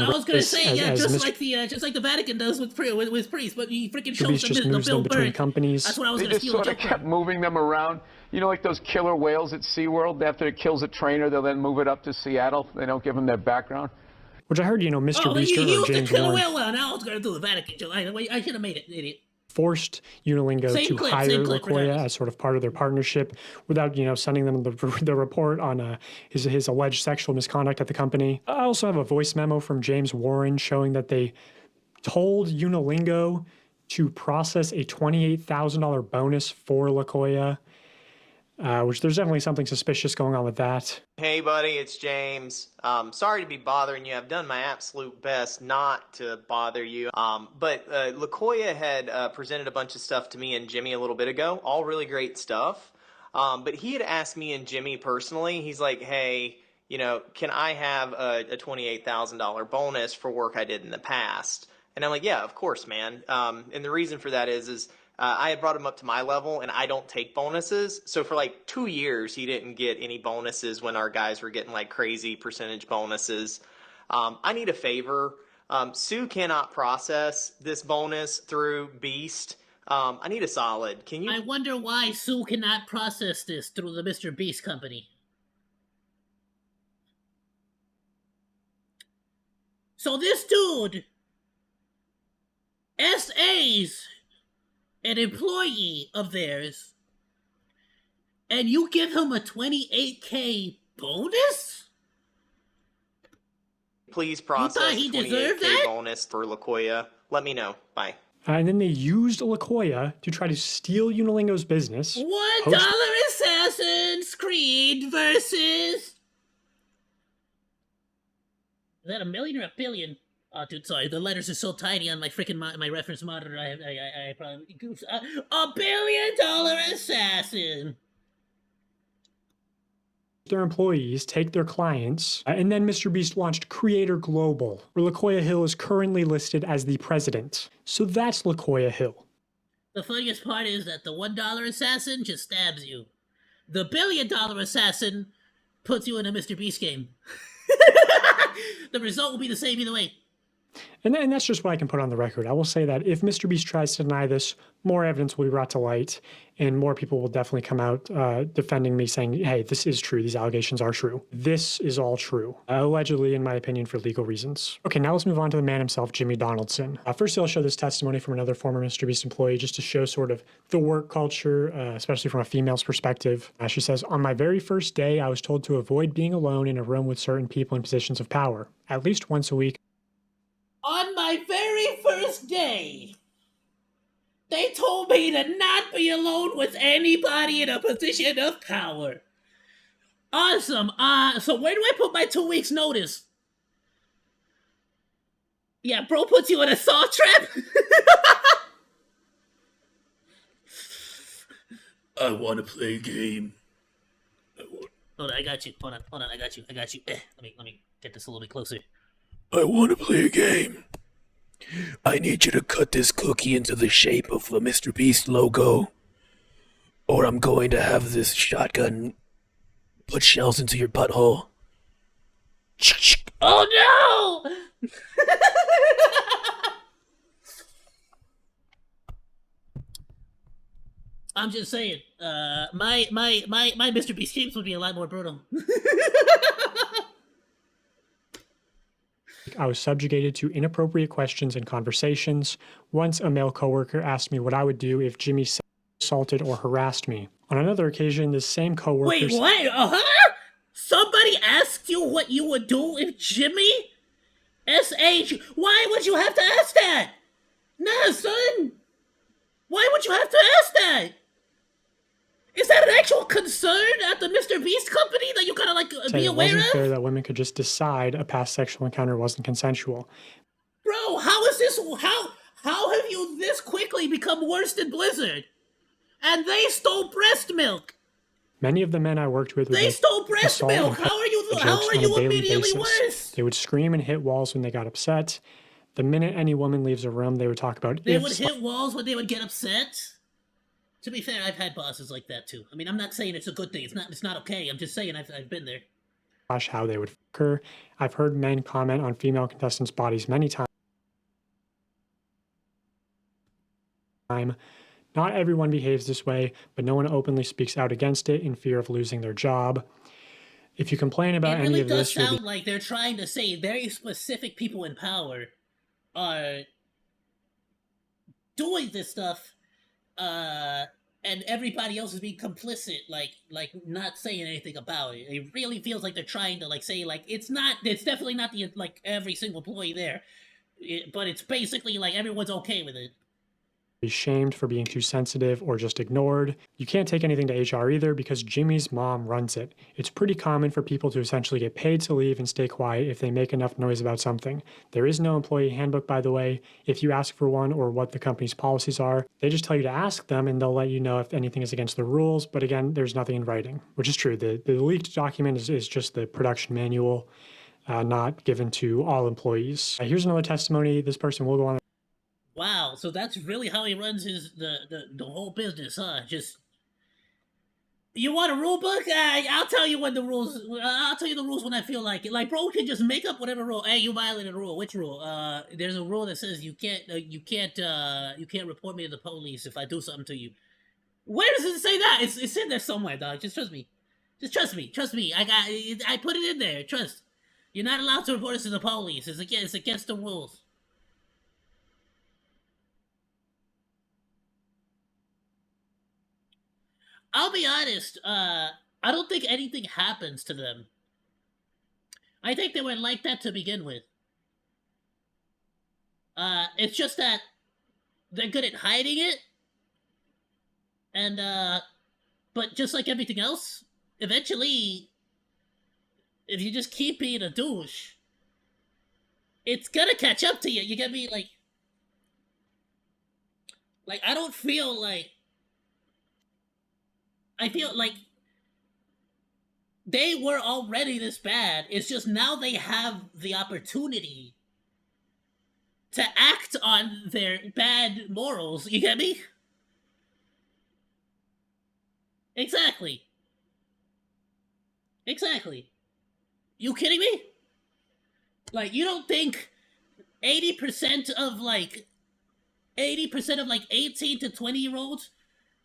was gonna say just like the Vatican does with priests, but he freaking shows them the Bill Burr. Companies. That's what I was They gonna just sort of kept moving them around. You know, like those killer whales at SeaWorld. After it kills a trainer, they'll then move it up to Seattle. They don't give them their background. Which I heard, you know, Mr. Beast or James killer whale. Well, now I was gonna do the Vatican. I should have made it, idiot. Forced Unilingo to hire LaQuia as sort of part of their partnership without, you know, sending them the report on his alleged sexual misconduct at the company. I also have a voice memo from James Warren showing that they told Unilingo to process a $28,000 bonus for LaQuia, which there's definitely something suspicious going on with that. Hey buddy, it's James. Sorry to be bothering you. I've done my absolute best not to bother you. But LaQuia had presented a bunch of stuff to me and Jimmy a little bit ago. All really great stuff. But he had asked me and Jimmy personally, he's like, hey, you know, can I have a $28,000 bonus for work I did in the past? And I'm like, yeah, of course, man. And the reason for that is I had brought him up to my level, and I don't take bonuses. So for like 2 years, he didn't get any bonuses when our guys were getting like crazy percentage bonuses. I need a favor. Sue cannot process this bonus through Beast. I need a solid. Can you? I wonder why Sue cannot process this through the Mr.Beast company. So this dude, SA's an employee of theirs, and you give him a 28K bonus? Please process he 28K deserved that? bonus for Lakoya. Let me know. Bye. And then they used Lakoya to try to steal Unilingo's business. $1 Assassin's Creed versus... Is that a million or a billion? Oh, dude, sorry. The letters are so tiny on my freaking my reference monitor. I probably goofed. $1 billion assassin. Their employees take their clients, and then MrBeast launched Creator Global, where Lakoya Hill is currently listed as the president. So that's Lakoya Hill. The funniest part is that the $1 assassin just stabs you. The $1 billion assassin puts you in a MrBeast game. The result will be the same either way. And that's just what I can put on the record. I will say that if MrBeast tries to deny this, more evidence will be brought to light, and more people will definitely come out defending me, saying, hey, this is true. These allegations are true. This is all true. Allegedly, in my opinion, for legal reasons. Okay, now let's move on to the man himself, Jimmy Donaldson. First, I'll show this testimony from another former MrBeast employee just to show sort of the work culture, especially from a female's perspective. She says, on my very first day, I was told to avoid being alone in a room with certain people in positions of power. At least once a week, On my very first day, they told me to not be alone with anybody in a position of power. Awesome. So where do I put my 2 weeks notice? Yeah, bro puts you in a saw trap? I want to play a game. Hold on, I got you. Hold on, I got you. Let me get this a little bit closer. I want to play a game. I need you to cut this cookie into the shape of the MrBeast logo, or I'm going to have this shotgun put shells into your butthole. Oh no! I'm just saying, my MrBeast games would be a lot more brutal. I was subjugated to inappropriate questions and conversations. Once a male coworker asked me what I would do if Jimmy assaulted or harassed me. On another occasion, this same coworker... Wait, what? Somebody asked you what you would do if Jimmy? S.H. Why would you have to ask that? Nah, son. Why would you have to ask that? Is that an actual concern at the MrBeast company that you gotta, like, be aware of? It wasn't fair that women could just decide a past sexual encounter wasn't consensual. Bro, how is this, how have you this quickly become worse than Blizzard? And they stole breast milk! Many of the men I worked with would They stole breast milk! How are you immediately worse? They would scream and hit walls when they got upset. The minute any woman leaves a room, they would talk about... They would hit walls when they would get upset? To be fair, I've had bosses like that too. I mean, I'm not saying it's a good thing. It's not okay. I'm just saying I've been there. Gosh, how they would fuck her. I've heard men comment on female contestants' bodies many times. Not everyone behaves this way, but no one openly speaks out against it in fear of losing their job. If you complain about any of this, it really does sound like they're trying to say very specific people in power are doing this stuff, and everybody else is being complicit, like not saying anything about it. It really feels like they're trying to, like, say, like, it's definitely not the, like, every single employee there, but it's basically like everyone's okay with it. Be shamed for being too sensitive or just ignored. You can't take anything to HR either because Jimmy's mom runs it. It's pretty common for people to essentially get paid to leave and stay quiet if they make enough noise about something. There is no employee handbook, by the way. If you ask for one or what the company's policies are, they just tell you to ask them and they'll let you know if anything is against the rules. But again, there's nothing in writing, which is true. The leaked document is just the production manual, not given to all employees. Here's another testimony. This person will go on. Wow, so that's really how he runs the whole business, huh? Just you want a rule book? I'll tell you when the rules. I'll tell you the rules when I feel like it. Like, bro can just make up whatever rule. Hey, you violated a rule. Which rule? There's a rule that says you can't report me to the police if I do something to you. Where does it say that? It's in there somewhere, dog. Just trust me. Just trust me. Trust me. I put it in there. Trust. You're not allowed to report us to the police. It's against the rules. I'll be honest, I don't think anything happens to them. I think they were like that to begin with. It's just that they're good at hiding it. And, but just like everything else, eventually, if you just keep being a douche, it's gonna catch up to you. You get me? Like, I don't feel like... I feel like they were already this bad. It's just now they have the opportunity to act on their bad morals. You get me? Exactly. Exactly. You kidding me? Like, you don't think 80% of 18 to 20-year-olds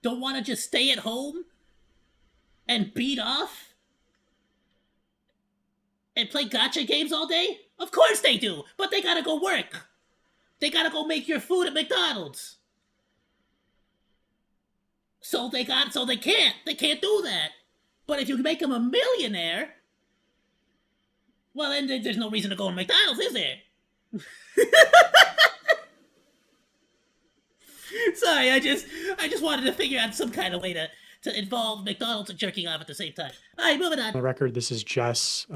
don't want to just stay at home and beat off and play gacha games all day? Of course they do, but they gotta go work. They gotta go make your food at McDonald's. So they can't do that. But if you make them a millionaire, well, then there's no reason to go to McDonald's, is there? Sorry, I just wanted to figure out some kind of way to involve McDonald's and jerking off at the same time. All right, moving on. On the record, this is Jess,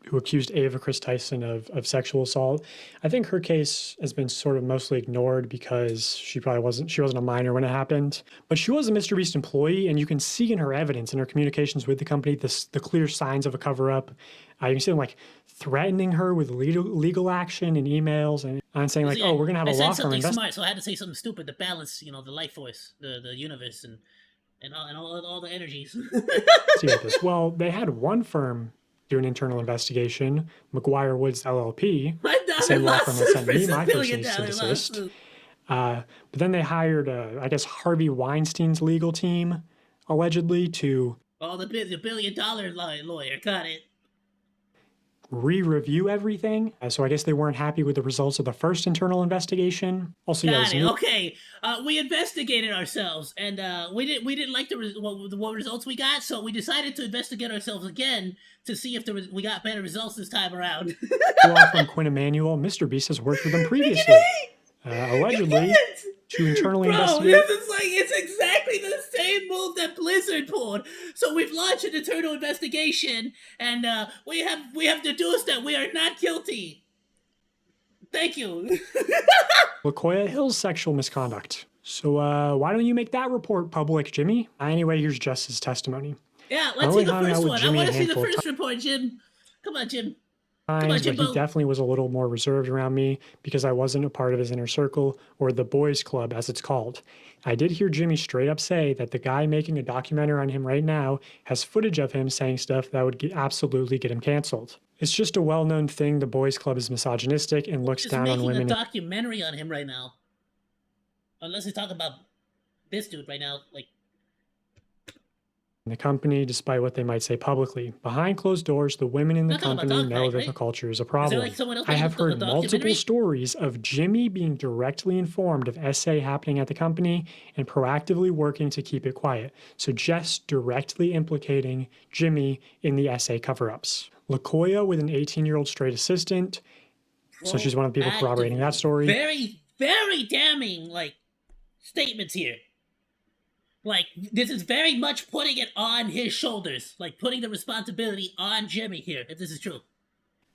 who accused Ava Chris Tyson of sexual assault. I think her case has been sort of mostly ignored because she wasn't a minor when it happened. But she was a MrBeast employee, and you can see in her evidence, in her communications with the company, the clear signs of a cover-up. You can see them like threatening her with legal action and emails, and saying like, "Oh, we're gonna have a law firm." I said something smart, so I had to say something stupid to balance, the life force, the universe, and all the energies. See this. Well, they had one firm do an internal investigation, McGuire Woods LLP, the same law firm that sent me my first cease and desist. But then they hired, I guess, Harvey Weinstein's legal team, allegedly, to the $1 billion lawyer. Got it. re-review everything. So I guess they weren't happy with the results of the first internal investigation. Also, got it. Okay, we investigated ourselves, and we didn't like what results we got, so we decided to investigate ourselves again to see if we got better results this time around. Law from Quinn Emanuel. MrBeast has worked with them previously, allegedly, to internally investigate. It's exactly the same move that Blizzard pulled. So we've launched an internal investigation, and we have deduced that we are not guilty. Thank you. LaKoya Hill's sexual misconduct. So why don't you make that report public, Jimmy? Anyway, here's Jess's testimony. Yeah, let's see the first one. I want to see the first report, Jim. Come on, Jim. But he definitely was a little more reserved around me because I wasn't a part of his inner circle, or the boys club as it's called. I did hear Jimmy straight up say that the guy making a documentary on him right now has footage of him saying stuff that would absolutely get him canceled. It's just a well-known thing the boys club is misogynistic and looks down on women. Making a documentary on him right now. Unless he's talking about this dude right now, like... the company, despite what they might say publicly. Behind closed doors, the women in the company know that the culture is a problem. I have heard multiple stories of Jimmy being directly informed of SA happening at the company and proactively working to keep it quiet. So Jess directly implicating Jimmy in the SA cover-ups. LaKoya with an 18-year-old straight assistant. So she's one of the people corroborating that story. Very, very damning, statements here. This is very much putting it on his shoulders. Putting the responsibility on Jimmy here, if this is true.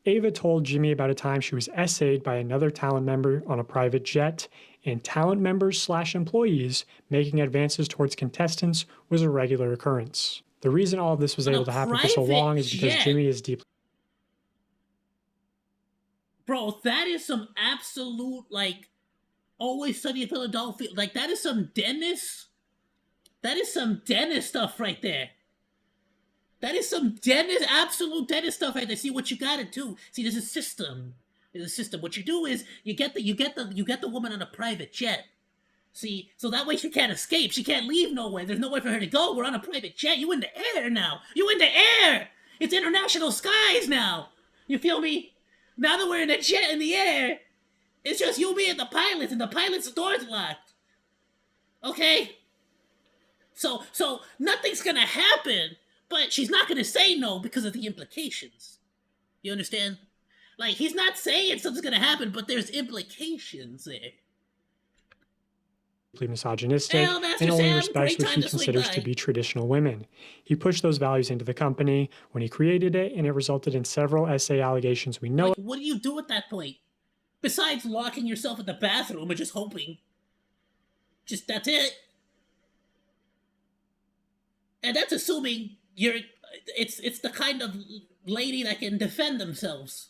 Ava told Jimmy about a time she was essayed by another talent member on a private jet, and talent members/employees making advances towards contestants was a regular occurrence. The reason all of this was able to happen for so long is because Jimmy is deeply... Bro, that is some absolute, Always Sunny in Philadelphia. Like, that is some dentist. That is some dentist stuff right there. That is some dentist, absolute dentist stuff right there. See what you gotta do. See, there's a system. There's a system. What you do is you get the woman on a private jet. See, so that way she can't escape. She can't leave nowhere. There's nowhere for her to go. We're on a private jet. You in the air now. You in the air. It's international skies now. You feel me? Now that we're in a jet in the air, it's just you, me, and the pilot's door's locked. Okay? So nothing's gonna happen, but she's not gonna say no because of the implications. You understand? Like, he's not saying something's gonna happen, but there's implications there. Misogynistic Well, Master and only Sam, respects great what time he to swing considers by. to be traditional women. He pushed those values into the company when he created it, and it resulted in several SA allegations we know. Like, what do you do at that point? Besides locking yourself in the bathroom and just hoping. Just, that's it. And that's assuming it's the kind of lady that can defend themselves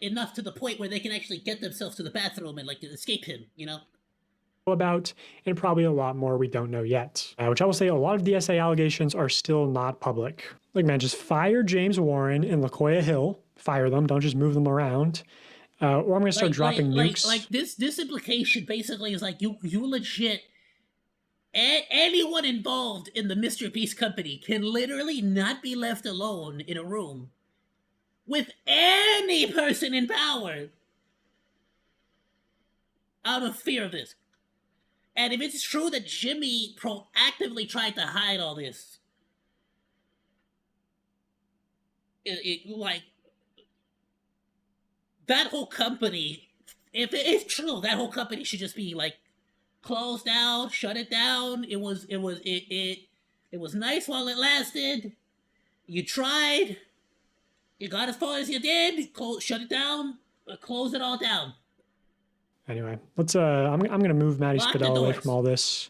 enough to the point where they can actually get themselves to the bathroom and, like, escape him, you know? About, and probably a lot more we don't know yet. Which I will say, a lot of the SA allegations are still not public. Like, man, just fire James Warren and LaKoya Hill. Fire them, don't just move them around. Or I'm going to start dropping nukes. Like this implication basically is like you legit. Anyone involved in the Mr.Beast company can literally not be left alone in a room with any person in power out of fear of this. And if it's true that Jimmy proactively tried to hide all this, like, that whole company, if it is true, that whole company should just be, like, closed down, shut it down. It was nice while it lasted. You tried. You got as far as you did. Shut it down. Close it all down. Anyway, let's. I'm gonna move Maddie Lock the Spadell away doors. from all this.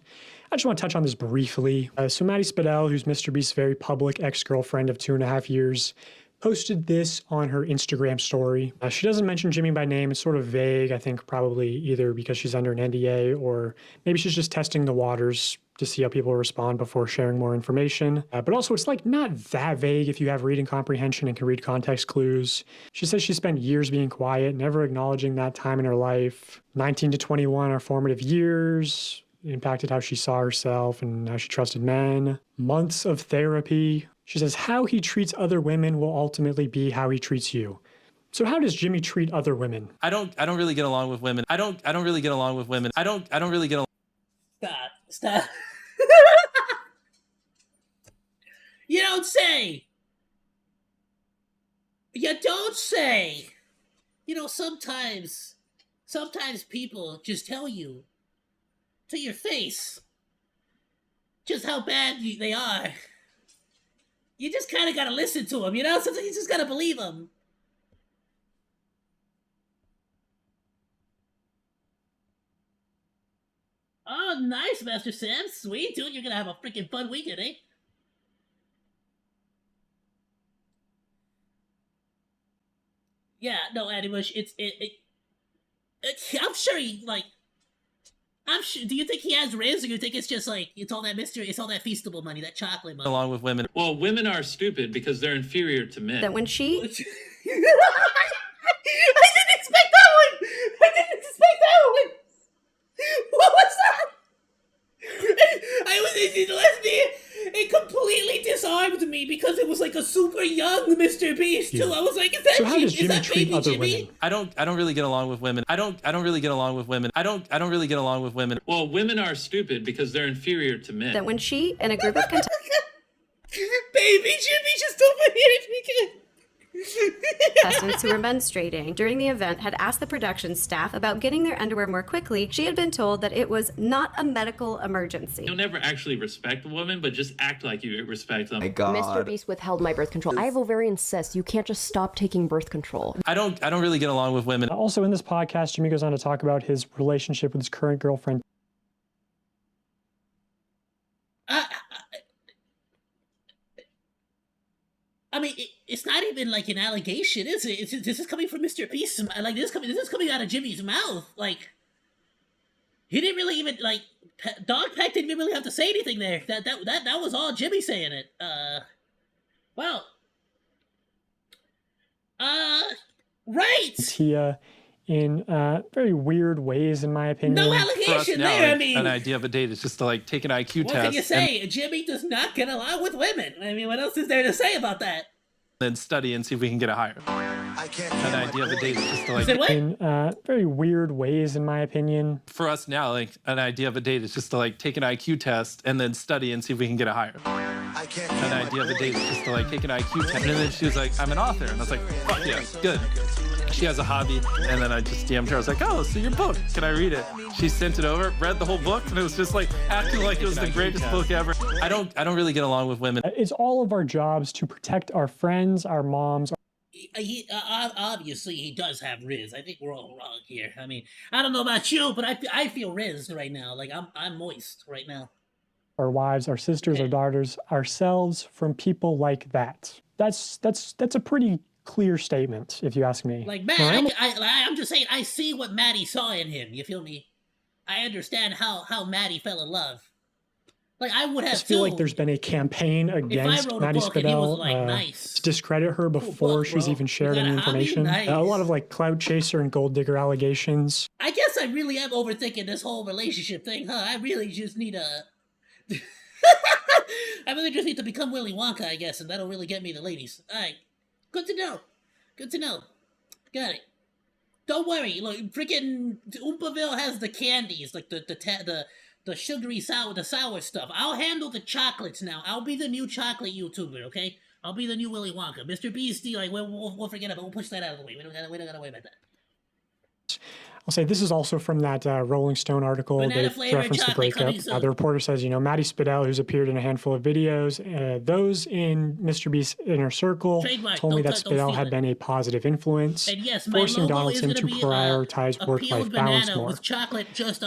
I just want to touch on this briefly. So Maddie Spadell, who's Mr.Beast's very public ex-girlfriend of 2.5 years, posted this on her Instagram story. She doesn't mention Jimmy by name. It's sort of vague. I think probably either because she's under an NDA or maybe she's just testing the waters to see how people respond before sharing more information. But also, it's like not that vague if you have reading comprehension and can read context clues. She says she spent years being quiet, never acknowledging that time in her life. 19 to 21 are formative years. It impacted how she saw herself and how she trusted men. Months of therapy. She says how he treats other women will ultimately be how he treats you. So how does Jimmy treat other women? I don't really get along with women. I don't really get along with women. I don't really get along. Stop. You don't say. You don't say. You know, sometimes people just tell you to your face just how bad they are. You just kind of gotta listen to them, you know? Sometimes you just gotta believe them. Oh, nice, Master Sam. Sweet, dude. You're gonna have a freaking fun weekend, eh? Yeah, no, Animush, I'm sure he, like, I'm sure, do you think he has Riz, or do you think it's just, like, it's all that Feastable money, that chocolate money? Along with women. Well, women are stupid because they're inferior to men. That when she... I didn't expect that one! What was that? It completely disarmed me because it was like a super young Mr. Beast too. I was like, is that So how does Jimmy that treat baby other Jimmy? women? I don't really get along with women. I don't really get along with women. I don't really get along with women. Well, women are stupid because they're inferior to men. That when she and a group of Baby Jimmy just overheated me again. contestants who were menstruating during the event had asked the production staff about getting their underwear more quickly, she had been told that it was not a medical emergency. You'll never actually respect a woman, but just act like you respect them. My God. Mr. Beast withheld my birth control. I have ovarian cysts. You can't just stop taking birth control. I don't really get along with women. Also in this podcast, Jimmy goes on to talk about his relationship with his current girlfriend. I mean, it's not even like an allegation, is it? This is coming from Mr. Beast. Like this is coming out of Jimmy's mouth. Like, He didn't really even like Dog Peck didn't even really have to say anything there. That was all Jimmy saying it. Well, right. Tia in very weird ways, in my opinion. No For us allegation now, there. I like, mean, an idea of a date is just to like take an IQ what test. can you say? Jimmy does not get along with women. I mean, what else is there to say about that? Then study and see if we can get a higher. An idea of a date is just to like. Said what? In very weird ways, in my opinion. For us now, like an idea of a date is just to like take an IQ test and then study and see if we can get a higher. An idea of a date is just to like take an IQ test. And then she was like, I'm an author. And I was like, fuck yeah, good. She has a hobby. And then I just DM'd her. I was like, oh, so your book, can I read it? She sent it over, read the whole book, and it was just like acting like it was the greatest book ever. I don't really get along with women. It's all of our jobs to protect our friends, our moms. Obviously, he does have Riz. I think we're all wrong here. I mean, I don't know about you, but I feel Riz right now. Like I'm moist right now. Our wives, our sisters, our daughters, ourselves from people like that. That's a pretty clear statement, if you ask me. Like Matt, I'm just saying, I see what Maddie saw in him. You feel me? I understand how Maddie fell in love. Like I would have. I just feel like there's been a campaign against Maddie Spidell to discredit her before she's even shared any information. A lot of like cloud chaser and gold digger allegations. I guess I really am overthinking this whole relationship thing, huh? I really just need a. I really just need to become Willy Wonka, I guess, and that'll really get me the ladies. All right, good to know. Good to know. Got it. Don't worry. Look, freaking Oompaville has the candies, like the sugary sour stuff. I'll handle the chocolates now. I'll be the new chocolate YouTuber, okay? I'll be the new Willy Wonka. Mr.Beast, like we'll forget about. We'll push that out of the way. We don't gotta worry about that. I'll say this is also from that Rolling Stone article that referenced the breakup. The reporter says, Maddie Spidell, who's appeared in a handful of videos, those in Mr. Beast's inner circle told me that Spidell had been a positive influence, and yes, forcing Donaldson to prioritize work-life balance more.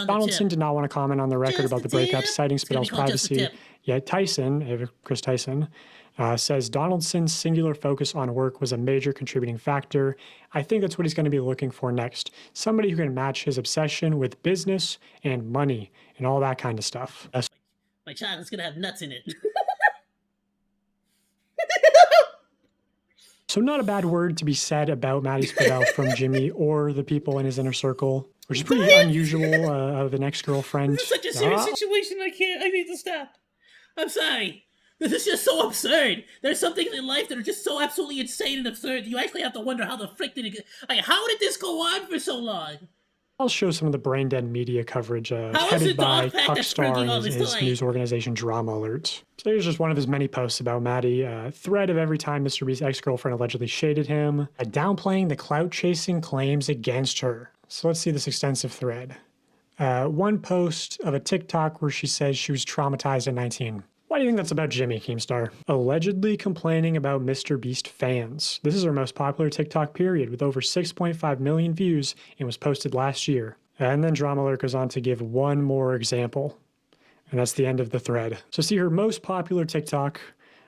Donaldson did not want to comment on the record about the breakup, citing Spidell's privacy. Yet Tyson, Chris Tyson, says Donaldson's singular focus on work was a major contributing factor. I think that's what he's going to be looking for next. Somebody who can match his obsession with business and money and all that kind of stuff. My chocolate's going to have nuts in it. So not a bad word to be said about Maddie Spidell from Jimmy or the people in his inner circle, which is pretty unusual of an ex-girlfriend. This is such a serious situation. I need to stop. I'm sorry. This is just so absurd. There's some things in life that are just so absolutely insane and absurd. You actually have to wonder how the frick did it get... Like, how did this go on for so long? I'll show some of the brain dead media coverage headed by Puckstar and his news organization Drama Alert. So here's just one of his many posts about Maddie. A thread of every time Mr. Beast's ex-girlfriend allegedly shaded him, downplaying the clout-chasing claims against her. So let's see this extensive thread. One post of a TikTok where she says she was traumatized at 19. Why do you think that's about Jimmy, Keemstar? Allegedly complaining about Mr. Beast fans. This is her most popular TikTok period with over 6.5 million views and was posted last year. And then Drama Alert goes on to give one more example. And that's the end of the thread. So see her most popular TikTok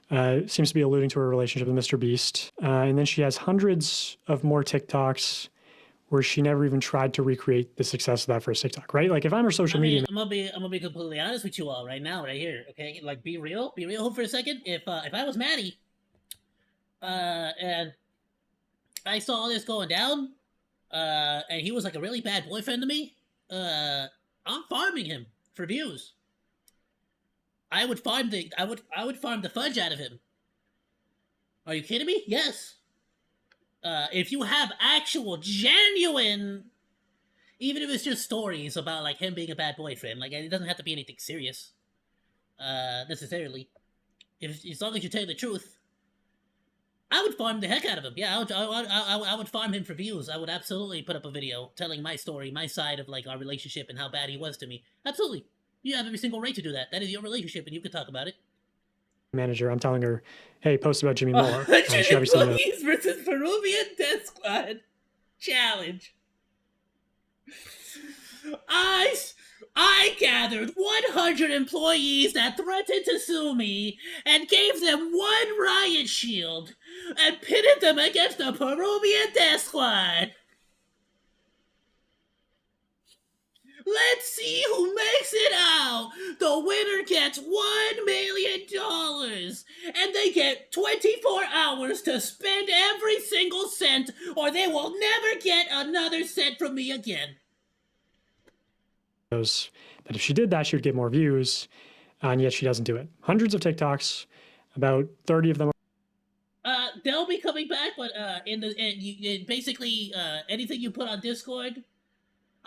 seems to be alluding to her relationship with Mr. Beast. And then she has hundreds of more TikToks where she never even tried to recreate the success of that first TikTok, right? Like if I'm her social media, I'm gonna be completely honest with you all right now, right here, okay? Like be real for a second. If I was Maddie, and I saw all this going down, and he was like a really bad boyfriend to me, I'm farming him for views. I would farm the fudge out of him. Are you kidding me? Yes. If you have actual, genuine, even if it's just stories about, like, him being a bad boyfriend, like, it doesn't have to be anything serious, necessarily. As long as you tell the truth, I would farm the heck out of him. Yeah, I would farm him for views. I would absolutely put up a video telling my story, my side of, like, our relationship and how bad he was to me. Absolutely. You have every single right to do that. That is your relationship, and you can talk about it. Manager, I'm telling her, hey, post about Jimmy Moore. 100 employees versus Peruvian Death Squad challenge. I gathered 100 employees that threatened to sue me and gave them one riot shield and pitted them against the Peruvian Death Squad. Let's see who makes it out. The winner gets $1 million, and they get 24 hours to spend every single cent, or they will never get another cent from me again. That if she did that, she would get more views, and yet she doesn't do it. Hundreds of TikToks, about 30 of them. They'll be coming back, but basically anything you put on Discord,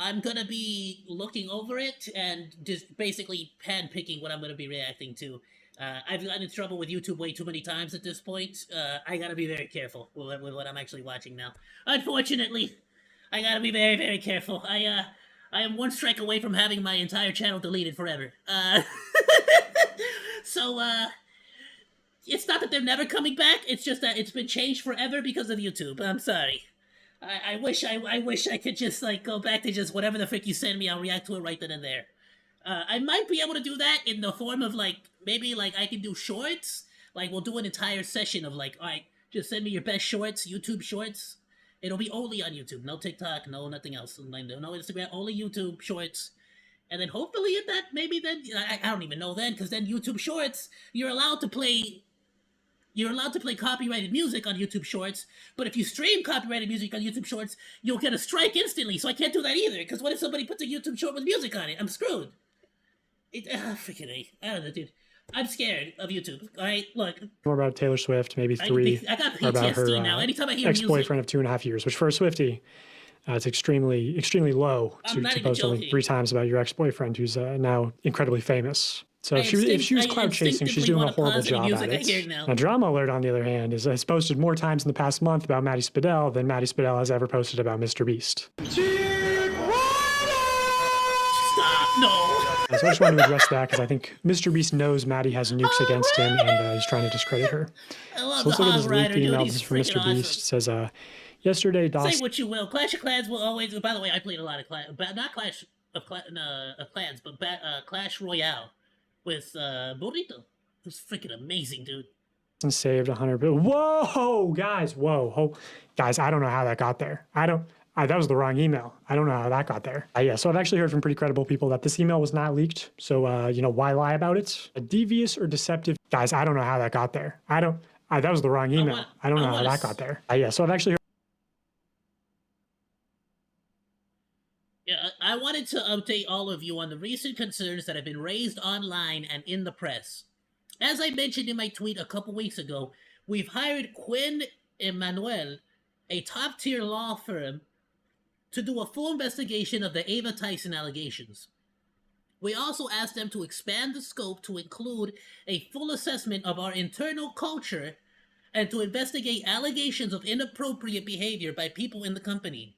I'm gonna be looking over it and just basically handpicking what I'm gonna be reacting to. I've gotten in trouble with YouTube way too many times at this point. I gotta be very careful with what I'm actually watching now. Unfortunately, I gotta be very, very careful. I am one strike away from having my entire channel deleted forever. So, it's not that they're never coming back, it's just that it's been changed forever because of YouTube. I'm sorry. I wish I could just, like, go back to just whatever the frick you send me, I'll react to it right then and there. I might be able to do that in the form of, like, maybe, like, I can do shorts. Like, we'll do an entire session of, like, alright, just send me your best shorts, YouTube shorts. It'll be only on YouTube, no TikTok, no nothing else. No Instagram, only YouTube shorts. And then hopefully at that, maybe then, I don't even know then, because then YouTube shorts, you're allowed to play copyrighted music on YouTube Shorts, but if you stream copyrighted music on YouTube Shorts, you'll get a strike instantly, so I can't do that either, because what if somebody puts a YouTube short with music on it? I'm screwed. Freaking A. I don't know, dude. I'm scared of YouTube, alright? Look. More about Taylor Swift, maybe 3 I got are about PTSD her now. Anytime I hear ex-boyfriend of 2.5 years, which for a Swiftie, it's extremely, extremely low to post only 3 times about your ex-boyfriend who's now incredibly famous. So if she was cloud chasing, she's doing a horrible job at it. Now, Drama Alert, on the other hand, has posted more times in the past month about Maddie Spadell than Maddie Spadell has ever posted about Mr.Beast. Stop, no! So I just wanted to address that because I think Mr.Beast knows Maddie has nukes against him and he's trying to discredit her. So let's look at this leaked email. This is from Mr.Beast. It says, yesterday, Say what you will. Clash of Clans will always... By the way, I played a lot of Clash... Not Clash of Clans, but Clash Royale. With Burrito. It was freaking amazing, dude. And saved 100 billion. Whoa, guys, whoa. Guys, I don't know how that got there. That was the wrong email. I don't know how that got there. Yeah, so I've actually heard from pretty credible people that this email was not leaked. So, why lie about it? A devious or deceptive... Guys, I don't know how that got there. That was the wrong email. I don't know how that got there. Yeah, so I've actually heard... Yeah, I wanted to update all of you on the recent concerns that have been raised online and in the press. As I mentioned in my tweet a couple weeks ago, we've hired Quinn Emanuel, a top-tier law firm, to do a full investigation of the Ava Tyson allegations. We also asked them to expand the scope to include a full assessment of our internal culture and to investigate allegations of inappropriate behavior by people in the company.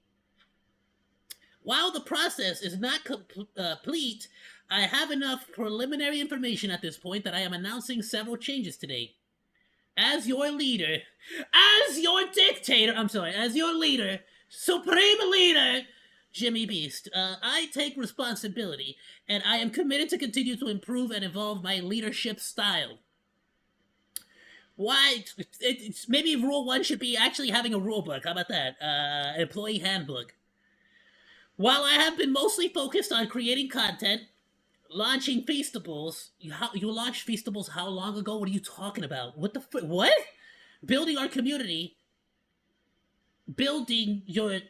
While the process is not complete, I have enough preliminary information at this point that I am announcing several changes today. As your leader, as your leader, supreme leader, MonkeyVtuber, I take responsibility, and I am committed to continue to improve and evolve my leadership style. Why? Maybe rule 1 should be actually having a rule book. How about that? Employee handbook. While I have been mostly focused on creating content, launching Feastables... You launched Feastables how long ago? What are you talking about? What the what? Building our community. Building your...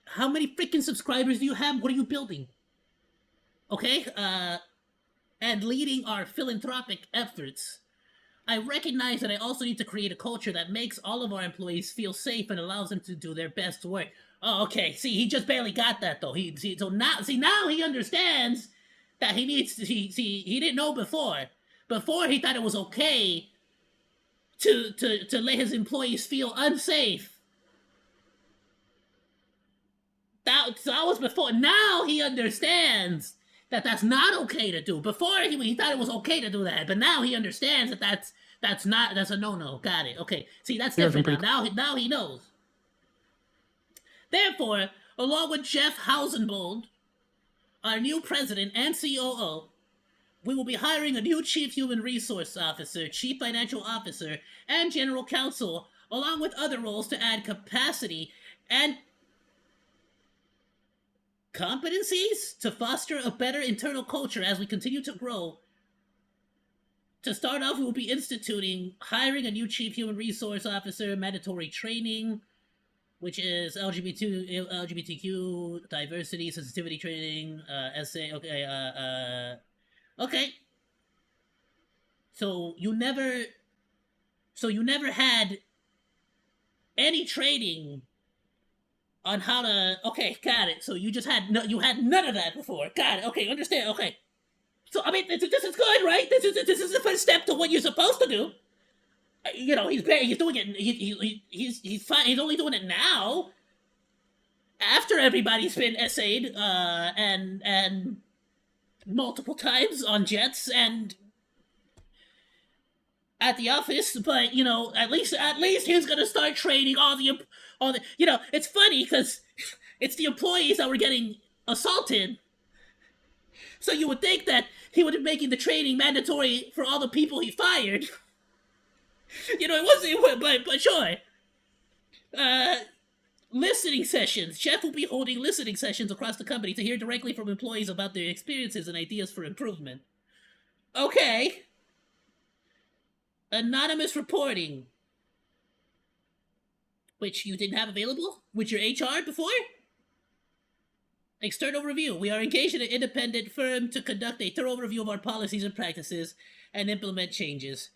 How many freaking subscribers do you have? What are you building? Okay? And leading our philanthropic efforts. I recognize that I also need to create a culture that makes all of our employees feel safe and allows them to do their best work. Oh, okay. See, he just barely got that, though. Now he understands that he needs to... he didn't know before. Before, he thought it was okay to let his employees feel unsafe. That was before. Now he understands that that's not okay to do. Before, he thought it was okay to do that, but now he understands that that's a no-no. Got it. Okay. See, that's different now. Now he knows. Therefore, along with Jeff Hausenbold, our new president and COO, we will be hiring a new Chief Human Resource Officer, Chief Financial Officer, and General Counsel, along with other roles to add capacity competencies to foster a better internal culture as we continue to grow. To start off, we will be instituting hiring a new chief human resource officer, mandatory training, which is LGBTQ, diversity, sensitivity training, essay. Okay, okay. So you never had any training on how to. Okay, got it. So you just had you had none of that before. Got it. Okay, understand. Okay. So I mean, this is good, right? This is the first step to what you're supposed to do. You know, he's doing it. He's fine. He's only doing it now, after everybody's been essayed and multiple times on jets and at the office. But you know, at least he's gonna start training all the. You know, it's funny because it's the employees that were getting assaulted. So you would think that he would be making the training mandatory for all the people he fired. You know, it wasn't, but sure. Listening sessions. Jeff will be holding listening sessions across the company to hear directly from employees about their experiences and ideas for improvement. Okay. Anonymous reporting. Which you didn't have available with your HR before? External review. We are engaged in an independent firm to conduct a thorough review of our policies and practices and implement changes.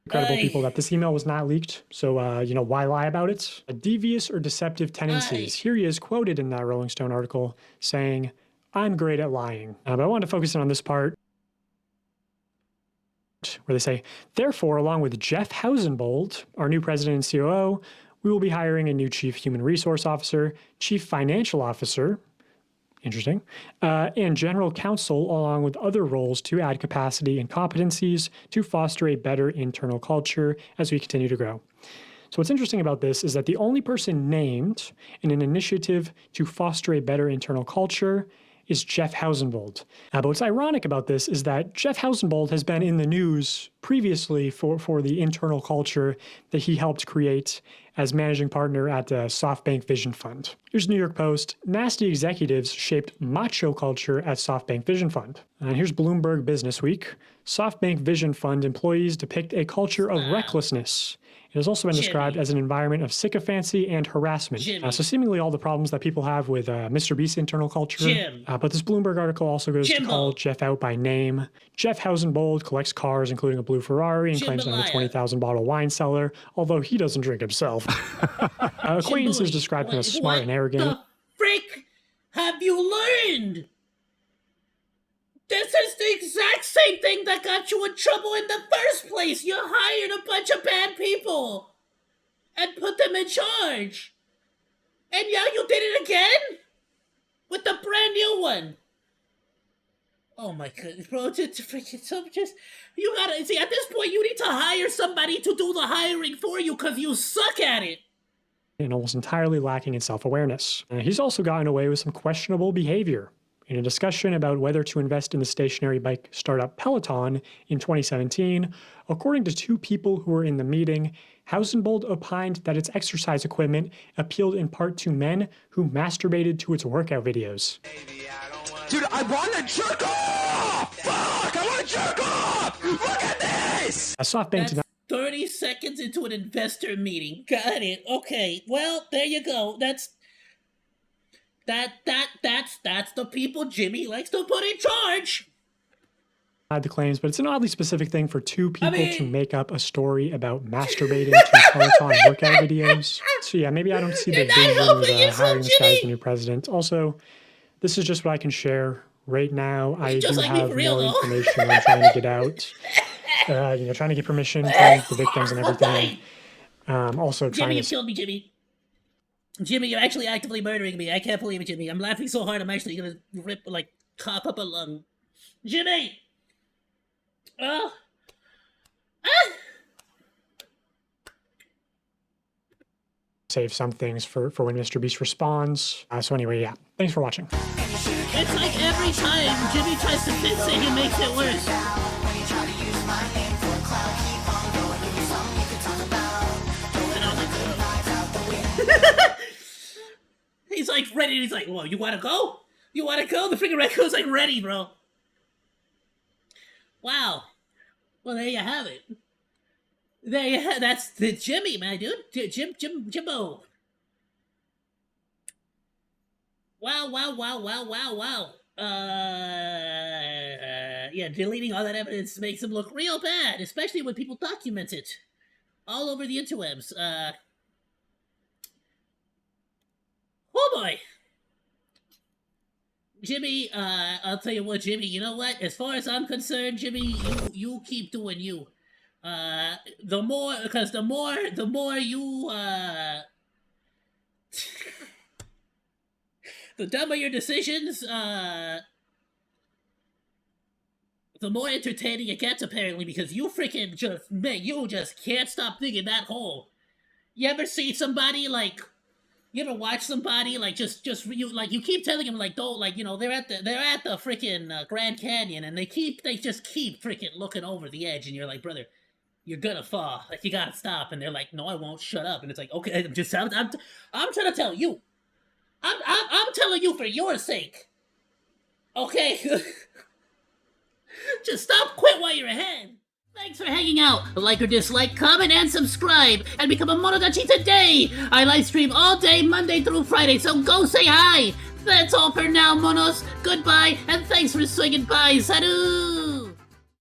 Incredible people that this email was not leaked, so you know, why lie about it? Devious or deceptive tendencies. Here he is quoted in that Rolling Stone article saying, "I'm great at lying." But I wanted to focus in on this part where they say, "Therefore, along with Jeff Hausenbold, our new president and COO, we will be hiring a new chief human resource officer, chief financial officer," interesting, and general counsel, along with other roles to add capacity and competencies to foster a better internal culture as we continue to grow. So what's interesting about this is that the only person named in an initiative to foster a better internal culture is Jeff Hausenbold. But what's ironic about this is that Jeff Hausenbold has been in the news previously for the internal culture that he helped create as managing partner at the SoftBank Vision Fund. Here's New York Post. Nasty executives shaped macho culture at SoftBank Vision Fund. And here's Bloomberg Business Week. SoftBank Vision Fund employees depict a culture of recklessness. It has also been described as an environment of sycophancy and harassment. So seemingly all the problems that people have with Mr.Beast's internal culture. But this Bloomberg article also goes to call Jeff out by name. Jeff Hausenbold collects cars, including a blue Ferrari, and claims to have a 20,000 bottle wine cellar, although he doesn't drink himself. Acquaintances described him as smart and arrogant. What the frick have you learned? This is the exact same thing that got you in trouble in the first place. You hired a bunch of bad people and put them in charge. And now you did it again? With the brand new one. Oh my goodness, bro. Just, you gotta, see, at this point, you need to hire somebody to do the hiring for you because you suck at it. And almost entirely lacking in self-awareness. He's also gotten away with some questionable behavior. In a discussion about whether to invest in the stationary bike startup Peloton in 2017, according to two people who were in the meeting, Hausenbold opined that its exercise equipment appealed in part to men who masturbated to its workout videos. Dude, I want to jerk off! Fuck! I want to jerk off! Look at this! A SoftBank did not 30 seconds into an investor meeting. Got it. Okay. Well, there you go. That's the people Jimmy likes to put in charge. The claims, but it's an oddly specific thing for two people to make up a story about masturbating to Peloton workout videos. So yeah, maybe I don't see the vision of hiring this guy as the new president. Also, this is just what I can share right now. I do have more information I'm trying to get out. You know, trying to get permission from the victims and everything. Also, Jimmy, you killed me, Jimmy. Jimmy, you're actually actively murdering me. I can't believe it, Jimmy. I'm laughing so hard I'm actually gonna cough up a lung. Jimmy! Save some things for when Mr. Beast responds. So anyway, yeah. Thanks for watching. It's like every time Jimmy tries to fix it, he makes it worse. He's like ready. And he's like, well, you want to go? You want to go? The freaking raccoon's like ready, bro. Wow. Well, there you have it. That's the Jimmy, man, dude. Jimbo. Wow. Yeah, deleting all that evidence makes him look real bad, especially when people document it all over the interwebs. Oh boy. Jimmy, I'll tell you what, Jimmy, you know what? As far as I'm concerned, Jimmy, you keep doing you. The more you, the dumber your decisions, the more entertaining it gets, apparently, because you freaking just, man, you just can't stop digging that hole. You ever see somebody, like, you ever watch somebody, like, you keep telling them, like, don't, like, you know, they're at the freaking Grand Canyon, and they just keep freaking looking over the edge, and you're like, brother, you're gonna fall, like, you gotta stop, and they're like, no, I won't, shut up, and it's like, okay, I'm trying to tell you, I'm telling you for your sake, okay? Just stop, quit while you're ahead. Thanks for hanging out. Like or dislike, comment, and subscribe, and become a Monodachi today! I live stream all day, Monday through Friday, so go say hi! That's all for now, Monos. Goodbye, and thanks for swinging by. Salut!